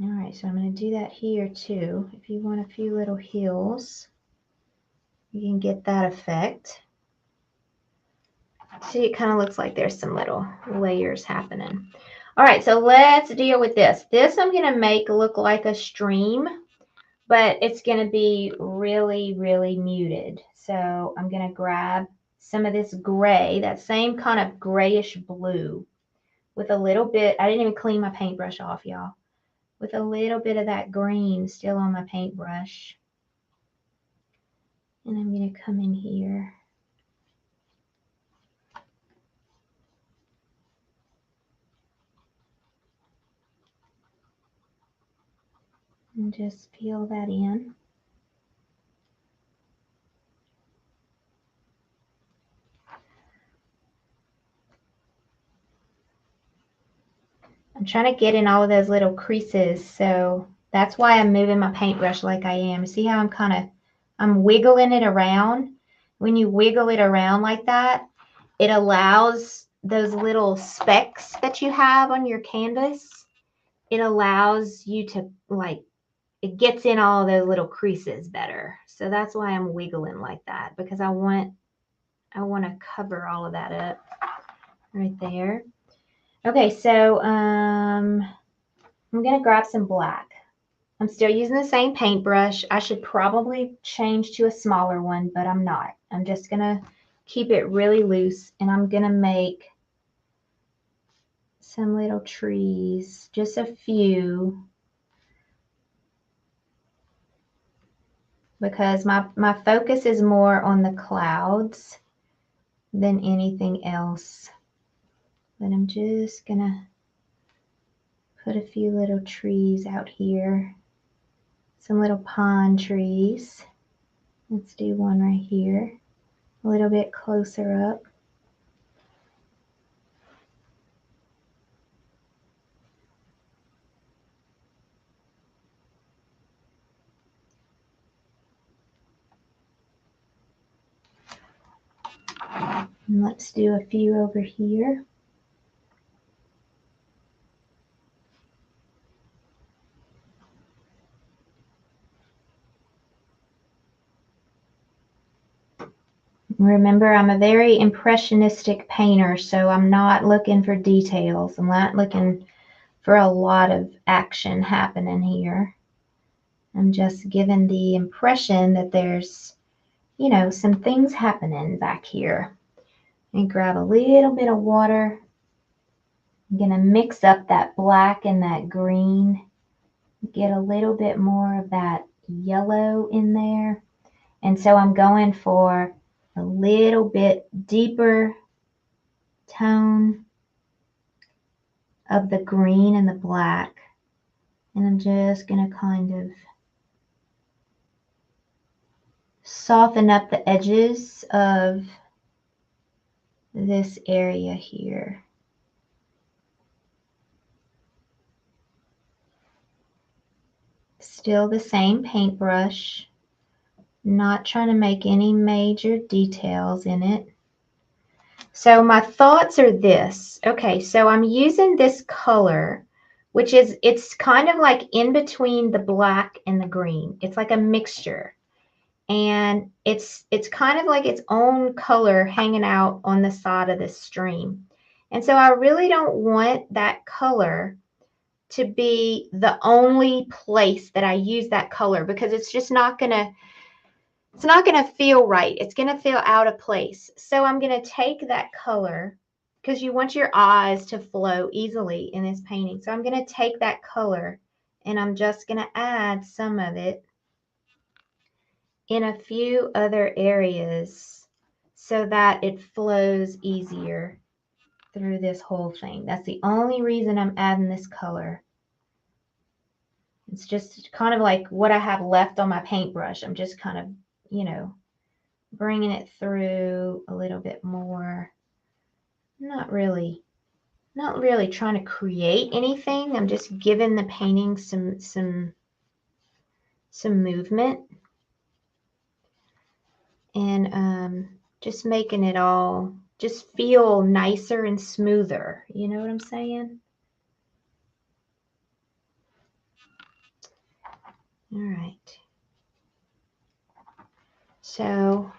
All right, so I'm going to do that here too. If you want a few little hills, you can get that effect. See, it kind of looks like there's some little layers happening. All right, so let's deal with this. This I'm going to make look like a stream, but it's going to be really, really muted. So I'm going to grab some of this gray, that same kind of grayish blue, with a little bit, I didn't even clean my paintbrush off, y'all, with a little bit of that green still on my paintbrush. And I'm going to come in here. And just peel that in. I'm trying to get in all of those little creases, so that's why I'm moving my paintbrush like I am. See how I'm wiggling it around? When you wiggle it around like that, it allows those little specks that you have on your canvas, it allows you to, like, it gets in all of those little creases better. So that's why I'm wiggling like that, because I want to cover all of that up right there. Okay, so I'm going to grab some black. I'm still using the same paintbrush. I should probably change to a smaller one, but I'm not. I'm just going to keep it really loose, and I'm going to make some little trees, just a few, because my focus is more on the clouds than anything else. But I'm just going to put a few little trees out here, some little pine trees. Let's do one right here, a little bit closer up. And let's do a few over here. Remember, I'm a very impressionistic painter, so I'm not looking for details. I'm not looking for a lot of action happening here. I'm just giving the impression that there's, you know, some things happening back here. And grab a little bit of water. I'm going to mix up that black and that green. Get a little bit more of that yellow in there. And so I'm going for a little bit deeper tone of the green and the black. And I'm just going to kind of soften up the edges of this area here. Still the same paintbrush, not trying to make any major details in it. So my thoughts are this. Okay, so I'm using this color, which is, it's kind of like in between the black and the green. It's like a mixture. And it's kind of like its own color hanging out on the side of the stream. And so I really don't want that color to be the only place that I use that color, because it's just not gonna feel right. It's gonna feel out of place. So I'm gonna take that color, because you want your eyes to flow easily in this painting. So I'm gonna take that color and I'm just gonna add some of it in a few other areas so that it flows easier through this whole thing. That's the only reason I'm adding this color. It's just kind of like what I have left on my paintbrush. I'm just kind of, you know, bringing it through a little bit more. Not really trying to create anything. I'm just giving the painting some movement, and just making it all just feel nicer and smoother. You know what I'm saying? All right. So,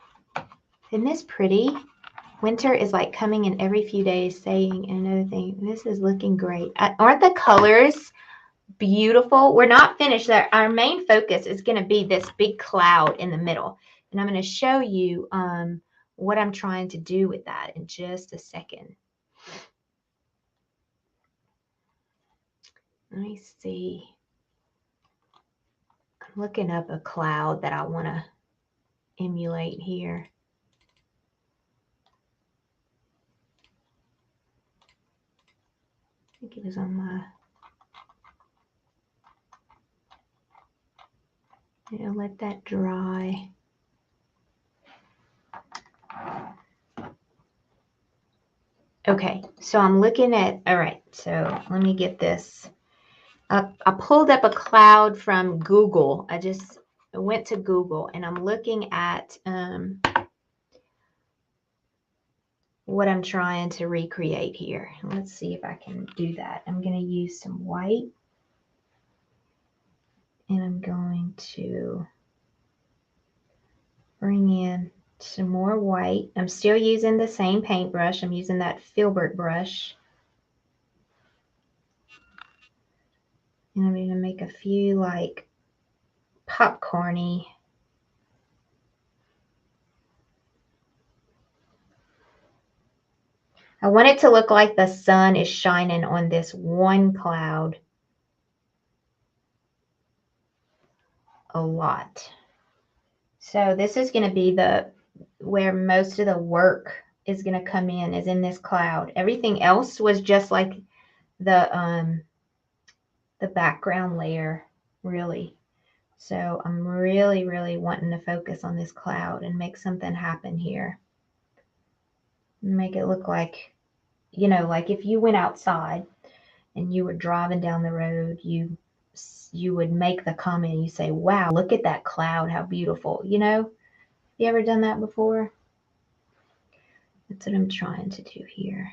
isn't this pretty? Winter is like coming in every few days, saying another thing. This is looking great. Aren't the colors beautiful? We're not finished there. Our main focus is going to be this big cloud in the middle. And I'm going to show you what I'm trying to do with that in just a second. Let me see. I'm looking up a cloud that I want to emulate here. I think it was on my... I'll let that dry. Okay, so I'm looking at, all right, so let me get this. I pulled up a cloud from Google. I went to Google and I'm looking at what I'm trying to recreate here. Let's see if I can do that. I'm going to use some white and I'm going to bring in some more white. I'm still using the same paintbrush. I'm using that filbert brush. And I'm going to make a few like popcorny. I want it to look like the sun is shining on this one cloud a lot. So this is going to be where most of the work is going to come in, is in this cloud. Everything else was just like the background layer, really. So I'm really wanting to focus on this cloud and make something happen here. Make it look like, you know, like if you went outside and you were driving down the road, you would make the comment, you say, wow, look at that cloud, how beautiful. You know, you ever done that before? That's what I'm trying to do here.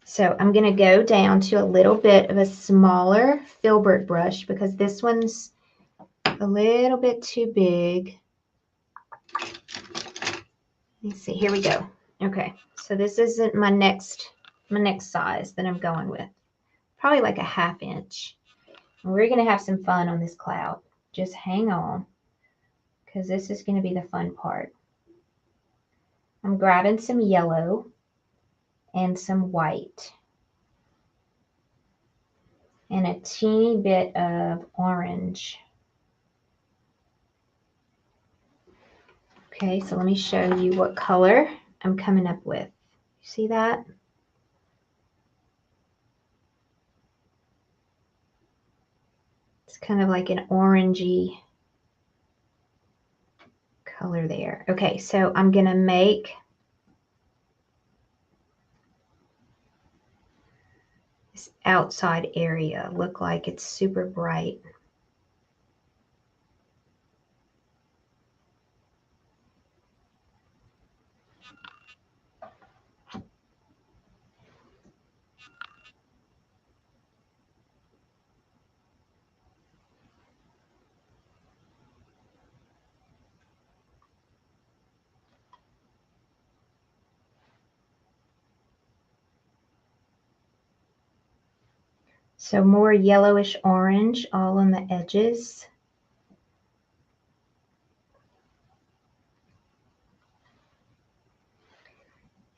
So I'm going to go down to a little bit of a smaller filbert brush because this one's a little bit too big. Let's see, here we go. Okay, so this isn't my next size that I'm going with. Probably like a 1/2 inch. And we're going to have some fun on this cloud. Just hang on, because this is going to be the fun part. I'm grabbing some yellow and some white. and a teeny bit of orange. Okay, so let me show you what color I'm coming up with. You see that? It's kind of like an orangey color there. Okay, so I'm gonna make this outside area look like it's super bright. So more yellowish orange all on the edges.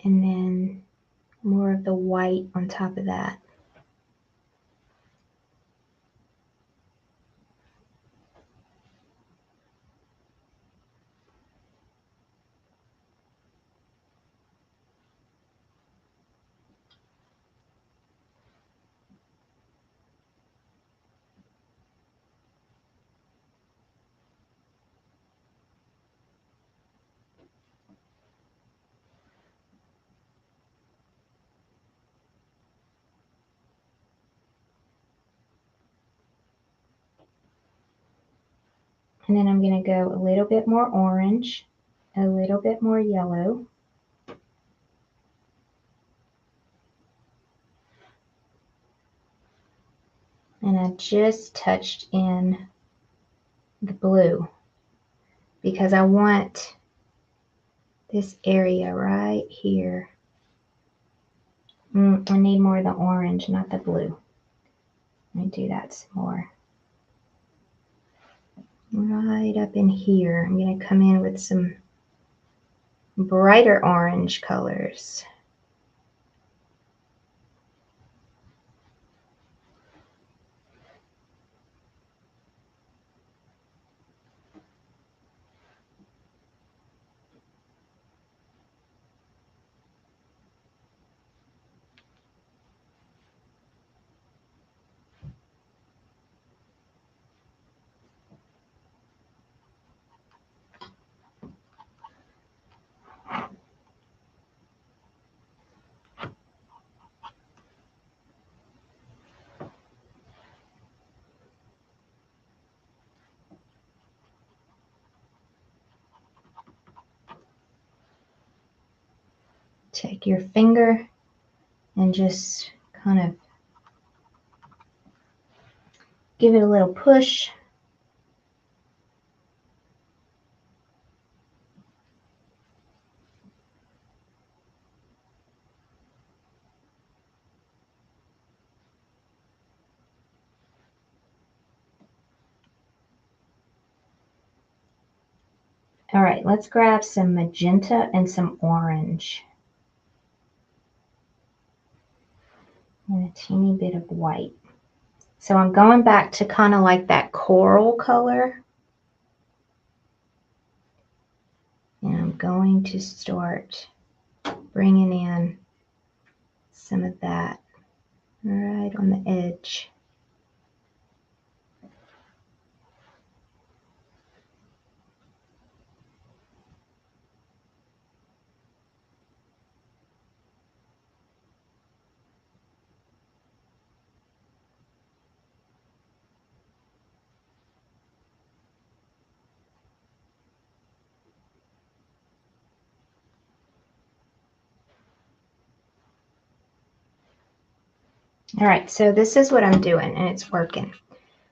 And then more of the white on top of that. And then I'm going to go a little bit more orange, a little bit more yellow. And I just touched in the blue because I want this area right here. I need more of the orange, not the blue. Let me do that some more. Right up in here, I'm going to come in with some brighter orange colors. Take your finger and just kind of give it a little push. All right, let's grab some magenta and some orange. And a teeny bit of white. So I'm going back to kind of like that coral color. And I'm going to start bringing in some of that right on the edge. All right, so this is what I'm doing, and it's working.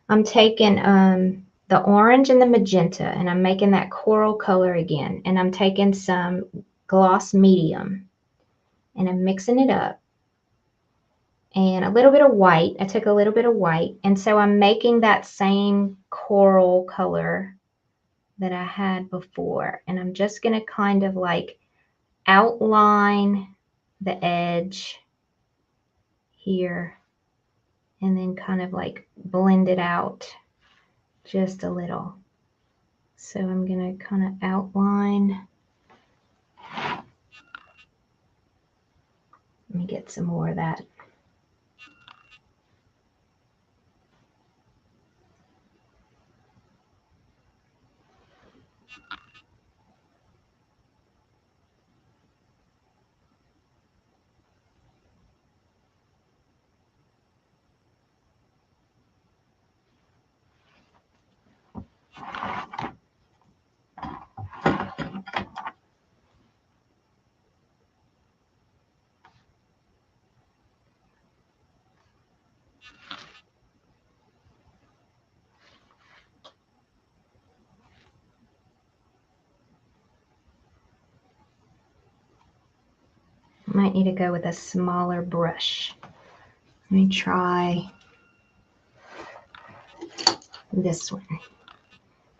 I'm taking the orange and the magenta, and I'm making that coral color again. And I'm taking some gloss medium, and I'm mixing it up. And a little bit of white. I took a little bit of white, and so I'm making that same coral color that I had before. And I'm just going to kind of like outline the edge here and then kind of like blend it out just a little. So I'm going to kind of outline. Let me get some more of that. Might need to go with a smaller brush. Let me try this one.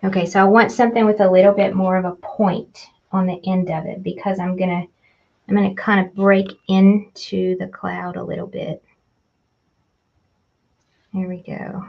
Okay, so I want something with a little bit more of a point on the end of it because I'm gonna kind of break into the cloud a little bit. There we go.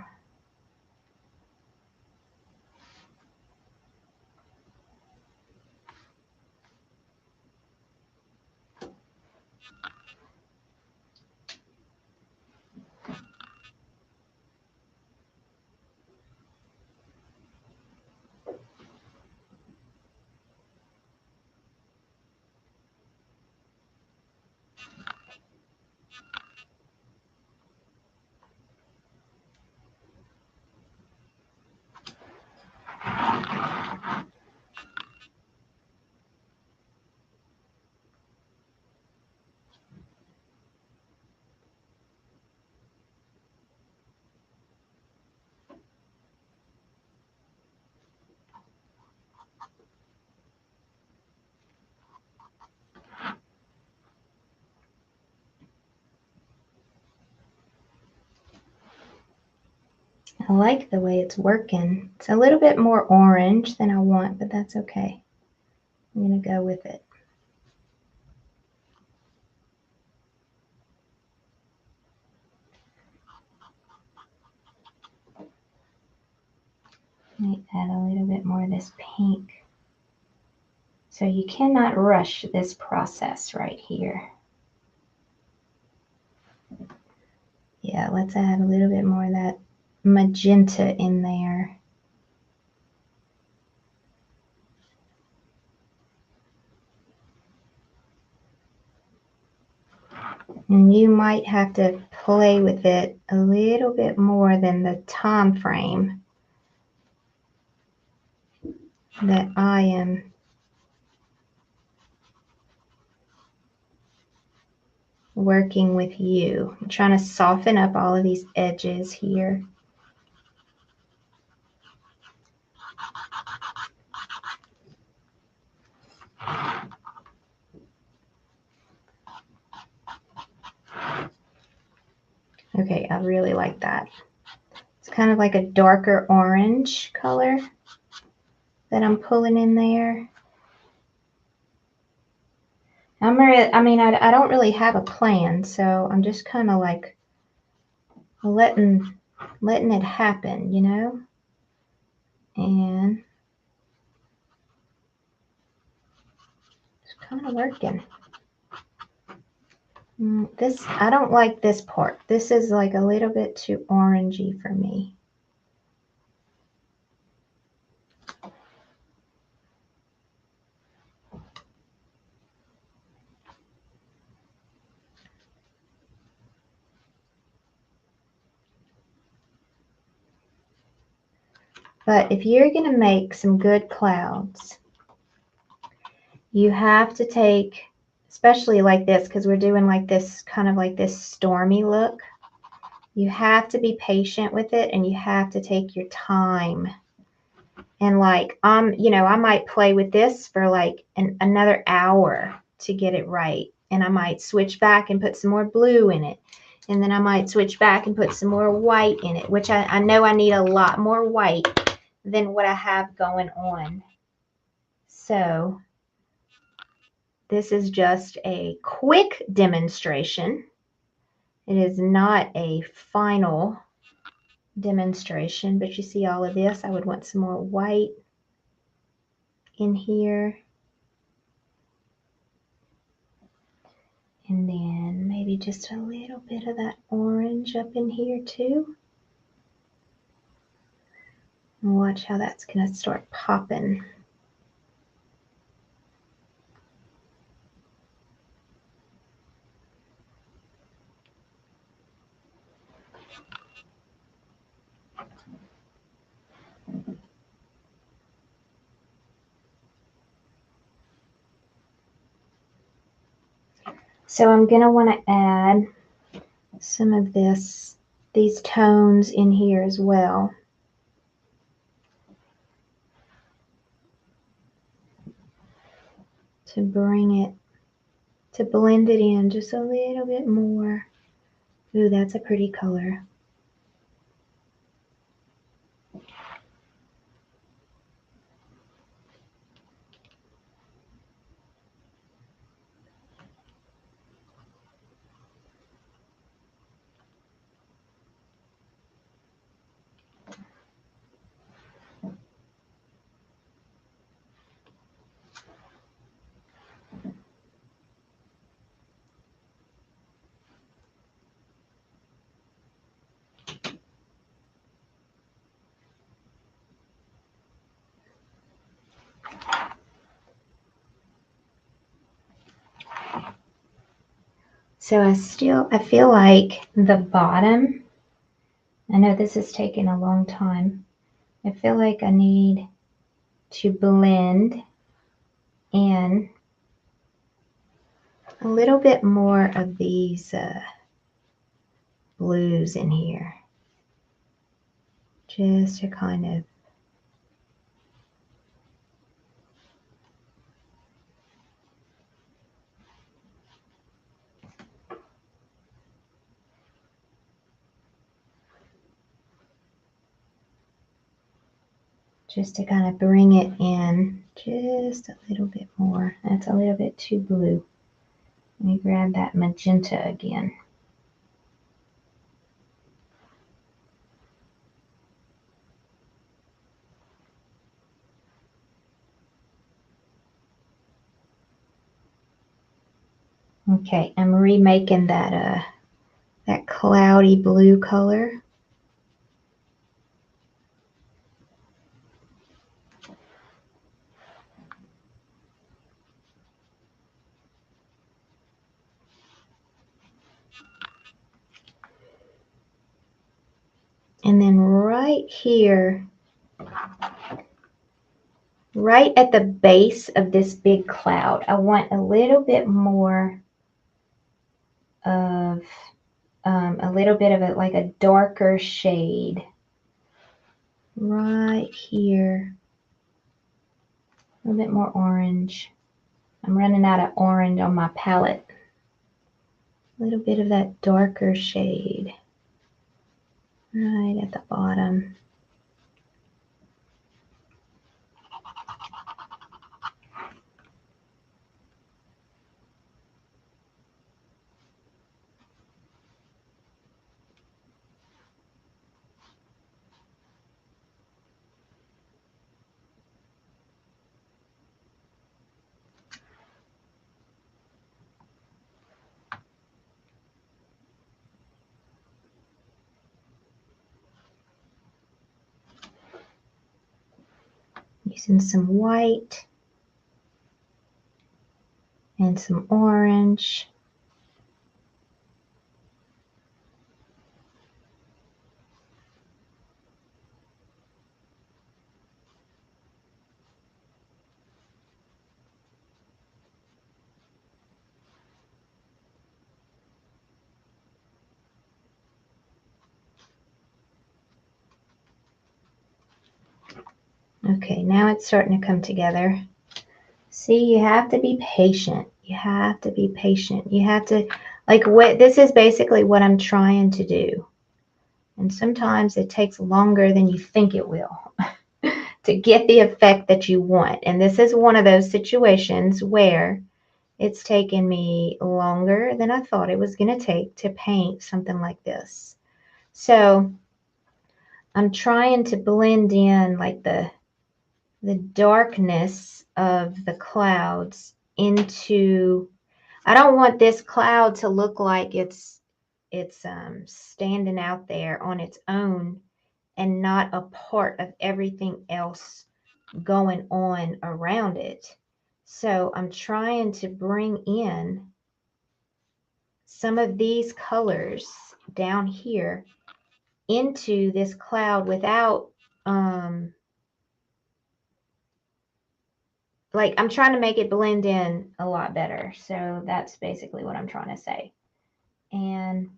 I like the way it's working. It's a little bit more orange than I want, but that's okay. I'm going to go with it. Might add a little bit more of this pink. So you cannot rush this process right here. Yeah, let's add a little bit more of that magenta in there. And you might have to play with it a little bit more than the time frame that I am working with you. I'm trying to soften up all of these edges here. Okay, I really like that. It's kind of like a darker orange color that I'm pulling in there. I don't really have a plan, so I'm just kind of like letting it happen, you know? And it's kind of working. I don't like this part. This is like a little bit too orangey for me. But if you're going to make some good clouds, you have to take, especially like this, because we're doing like this, kind of like this stormy look. You have to be patient with it, and you have to take your time. And like, you know, I might play with this for like another hour to get it right. And I might switch back and put some more blue in it. And then I might switch back and put some more white in it, which I know I need a lot more white than what I have going on. So this is just a quick demonstration. It is not a final demonstration, but you see all of this. I would want some more white in here. And then maybe just a little bit of that orange up in here too. And watch how that's going to start popping. So I'm going to want to add some of these tones in here as well. To bring it, to blend it in just a little bit more. Ooh, that's a pretty color. So I feel like the bottom, I know this is taking a long time. I feel like I need to blend in a little bit more of these blues in here. Just to kind of bring it in just a little bit more. That's a little bit too blue. Let me grab that magenta again. Okay, I'm remaking that cloudy blue color. And then right here, right at the base of this big cloud, I want a little bit more of a little bit of like a darker shade right here. A little bit more orange. I'm running out of orange on my palette. A little bit of that darker shade right at the bottom. Using some white and some orange. Okay, now it's starting to come together. See, you have to be patient. You have to be patient. You have to, like, this is basically what I'm trying to do. And sometimes it takes longer than you think it will to get the effect that you want. And this is one of those situations where it's taken me longer than I thought it was going to take to paint something like this. So I'm trying to blend in like the darkness of the clouds into, I don't want this cloud to look like it's standing out there on its own and not a part of everything else going on around it. So I'm trying to bring in some of these colors down here into this cloud without like I'm trying to make it blend in a lot better. So that's basically what I'm trying to say. And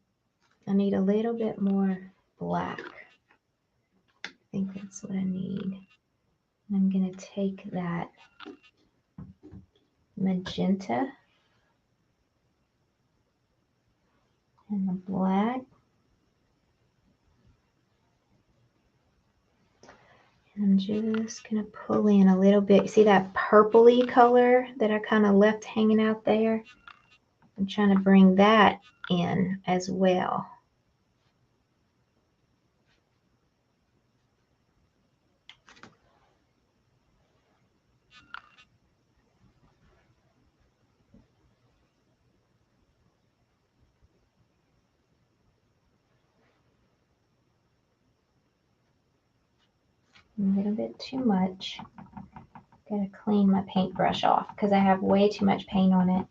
I need a little bit more black. I think that's what I need. And I'm going to take that magenta and the black. And I'm just going to pull in a little bit. See that purpley color that I kind of left hanging out there? I'm trying to bring that in as well. A little bit too much. Gotta clean my paintbrush off because I have way too much paint on it.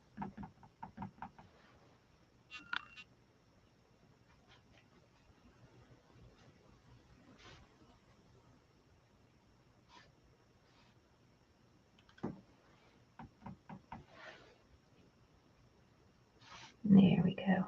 There we go.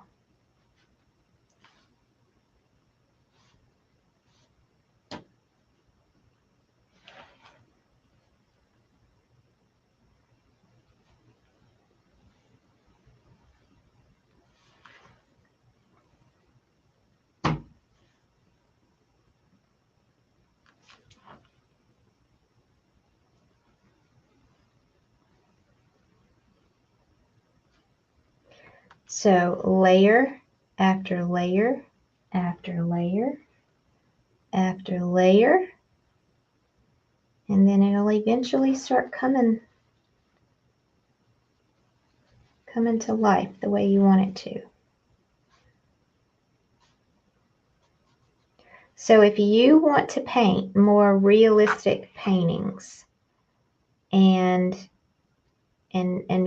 So layer after layer after layer after layer, and then it'll eventually start coming to life the way you want it to. So if you want to paint more realistic paintings and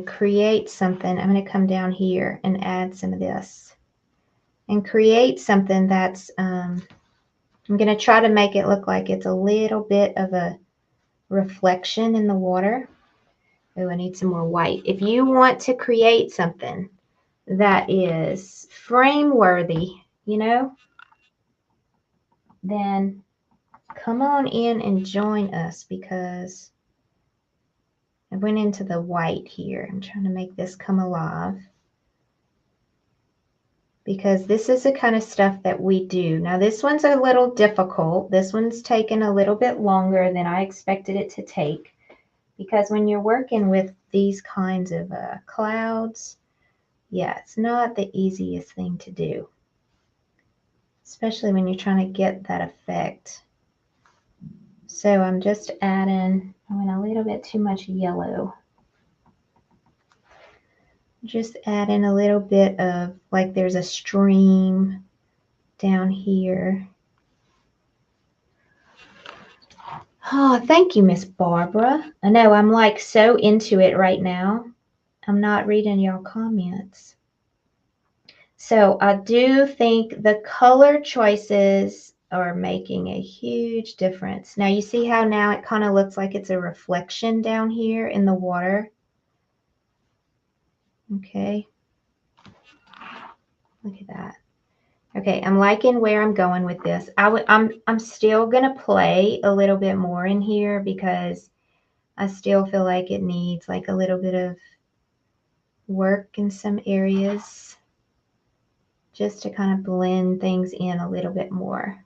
create something, I'm going to come down here and add some of this and create something that's I'm going to try to make it look like it's a little bit of a reflection in the water. Oh, I need some more white. If you want to create something that is frame worthy, you know, then come on in and join us, because I went into the white here. I'm trying to make this come alive, because this is the kind of stuff that we do. Now this one's a little difficult. This one's taken a little bit longer than I expected it to take, because when you're working with these kinds of clouds, yeah, it's not the easiest thing to do, especially when you're trying to get that effect. So I'm just adding, I went a little bit too much yellow. Just add in a little bit of, like there's a stream down here. Oh, thank you, Miss Barbara. I know I'm like so into it right now. I'm not reading your comments. So I do think the color choices are making a huge difference. Now you see how now it kind of looks like it's a reflection down here in the water. Okay. Look at that. Okay, I'm liking where I'm going with this. I'm still gonna play a little bit more in here, because I still feel like it needs like a little bit of work in some areas, just to kind of blend things in a little bit more.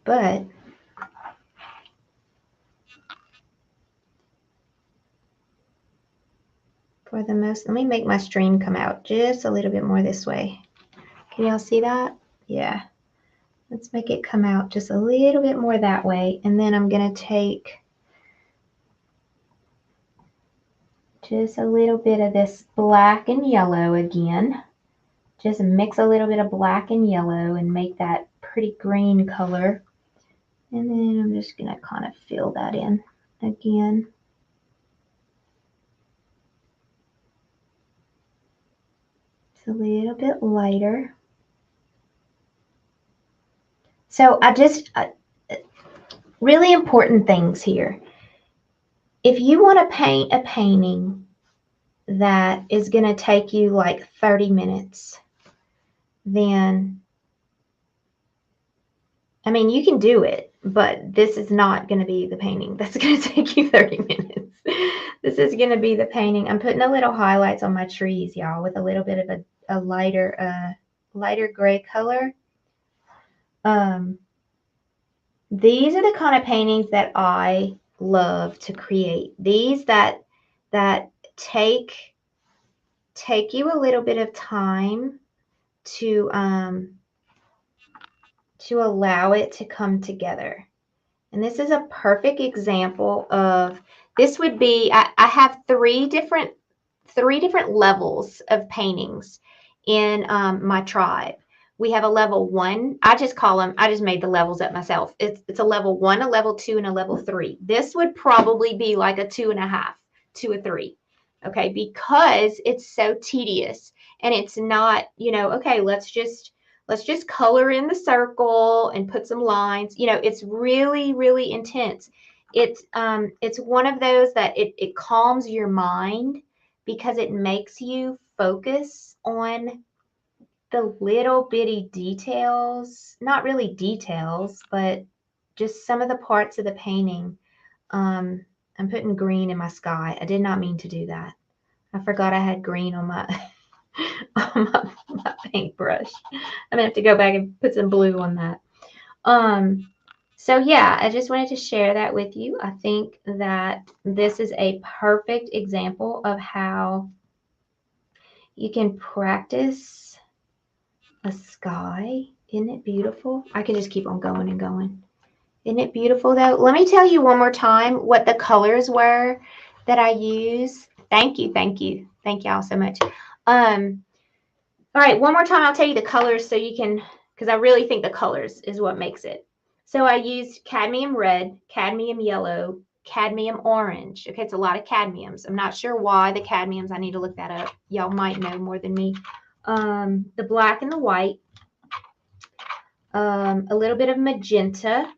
But for the most. Let me make my stream come out just a little bit more this way. Can y'all see that? Yeah. Let's make it come out just a little bit more that way. And then I'm going to take just a little bit of this black and yellow again. Just mix a little bit of black and yellow and make that pretty green color. And then I'm just going to kind of fill that in again. It's a little bit lighter. So really important things here. If you want to paint a painting that is going to take you like 30 minutes, then, I mean, you can do it, but this is not going to be the painting that's going to take you 30 minutes. This is going to be the painting. I'm putting a little highlights on my trees, y'all, with a little bit of a lighter gray color. These are the kind of paintings that I love to create. These that take you a little bit of time to allow it to come together. And this is a perfect example of, this would be, I have three different levels of paintings in my tribe. We have a level 1. I just made the levels up myself. It's a level 1, a level 2, and a level 3. This would probably be like a 2.5 to a 3. Okay, because it's so tedious and it's not, okay, let's just color in the circle and put some lines. It's really, really intense. It's one of those that it calms your mind because it makes you focus on the little bitty details, not really details, but just some of the parts of the painting. I'm putting green in my sky. I did not mean to do that. I forgot I had green on my my paintbrush. I'm gonna have to go back and put some blue on that. So yeah, I just wanted to share that with you. I think that this is a perfect example of how you can practice a sky. Isn't it beautiful? I can just keep on going and going. Isn't it beautiful though? Let me tell you one more time what the colors were that I use. Thank you. Thank y'all so much. All right, one more time I'll tell you the colors so you can, because I really think the colors is what makes it. So I used cadmium red, cadmium yellow, cadmium orange. Okay, it's a lot of cadmiums. I'm not sure why the cadmiums. I need to look that up. Y'all might know more than me. The black and the white. A little bit of magenta.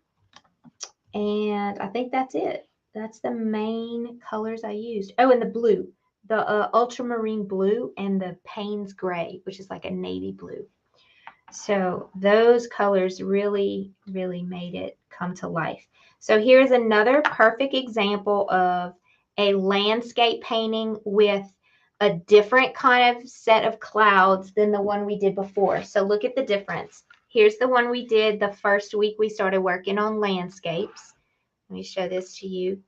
And I think that's it. That's the main colors I used. Oh, and the blue. The ultramarine blue and the Payne's gray, which is like a navy blue. So those colors really, really made it come to life. So here's another perfect example of a landscape painting with a different kind of set of clouds than the one we did before. So look at the difference. Here's the one we did the first week we started working on landscapes. Let me show this to you.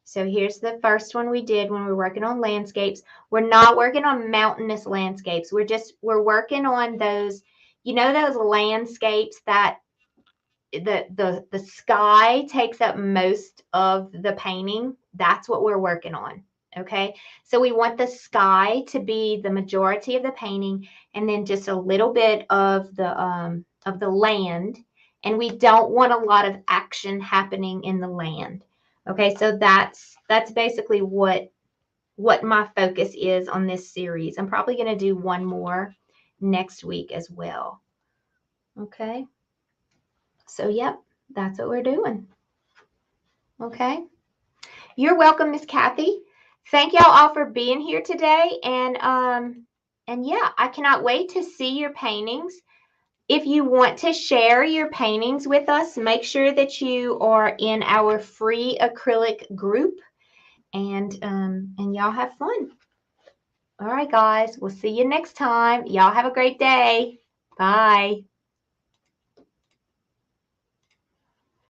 So here's the first one we did when we were working on landscapes. We're not working on mountainous landscapes. We're working on those, those landscapes that the sky takes up most of the painting. That's what we're working on. Okay. So we want the sky to be the majority of the painting and then just a little bit of the land. And we don't want a lot of action happening in the land. Okay, so that's basically what my focus is on this series. I'm probably going to do one more next week as well. Okay, so yep, that's what we're doing. Okay, you're welcome, Miss Kathy. Thank y'all all for being here today, and yeah, I cannot wait to see your paintings. If you want to share your paintings with us, make sure that you are in our free acrylic group, and y'all have fun. All right, guys, we'll see you next time. Y'all have a great day. Bye.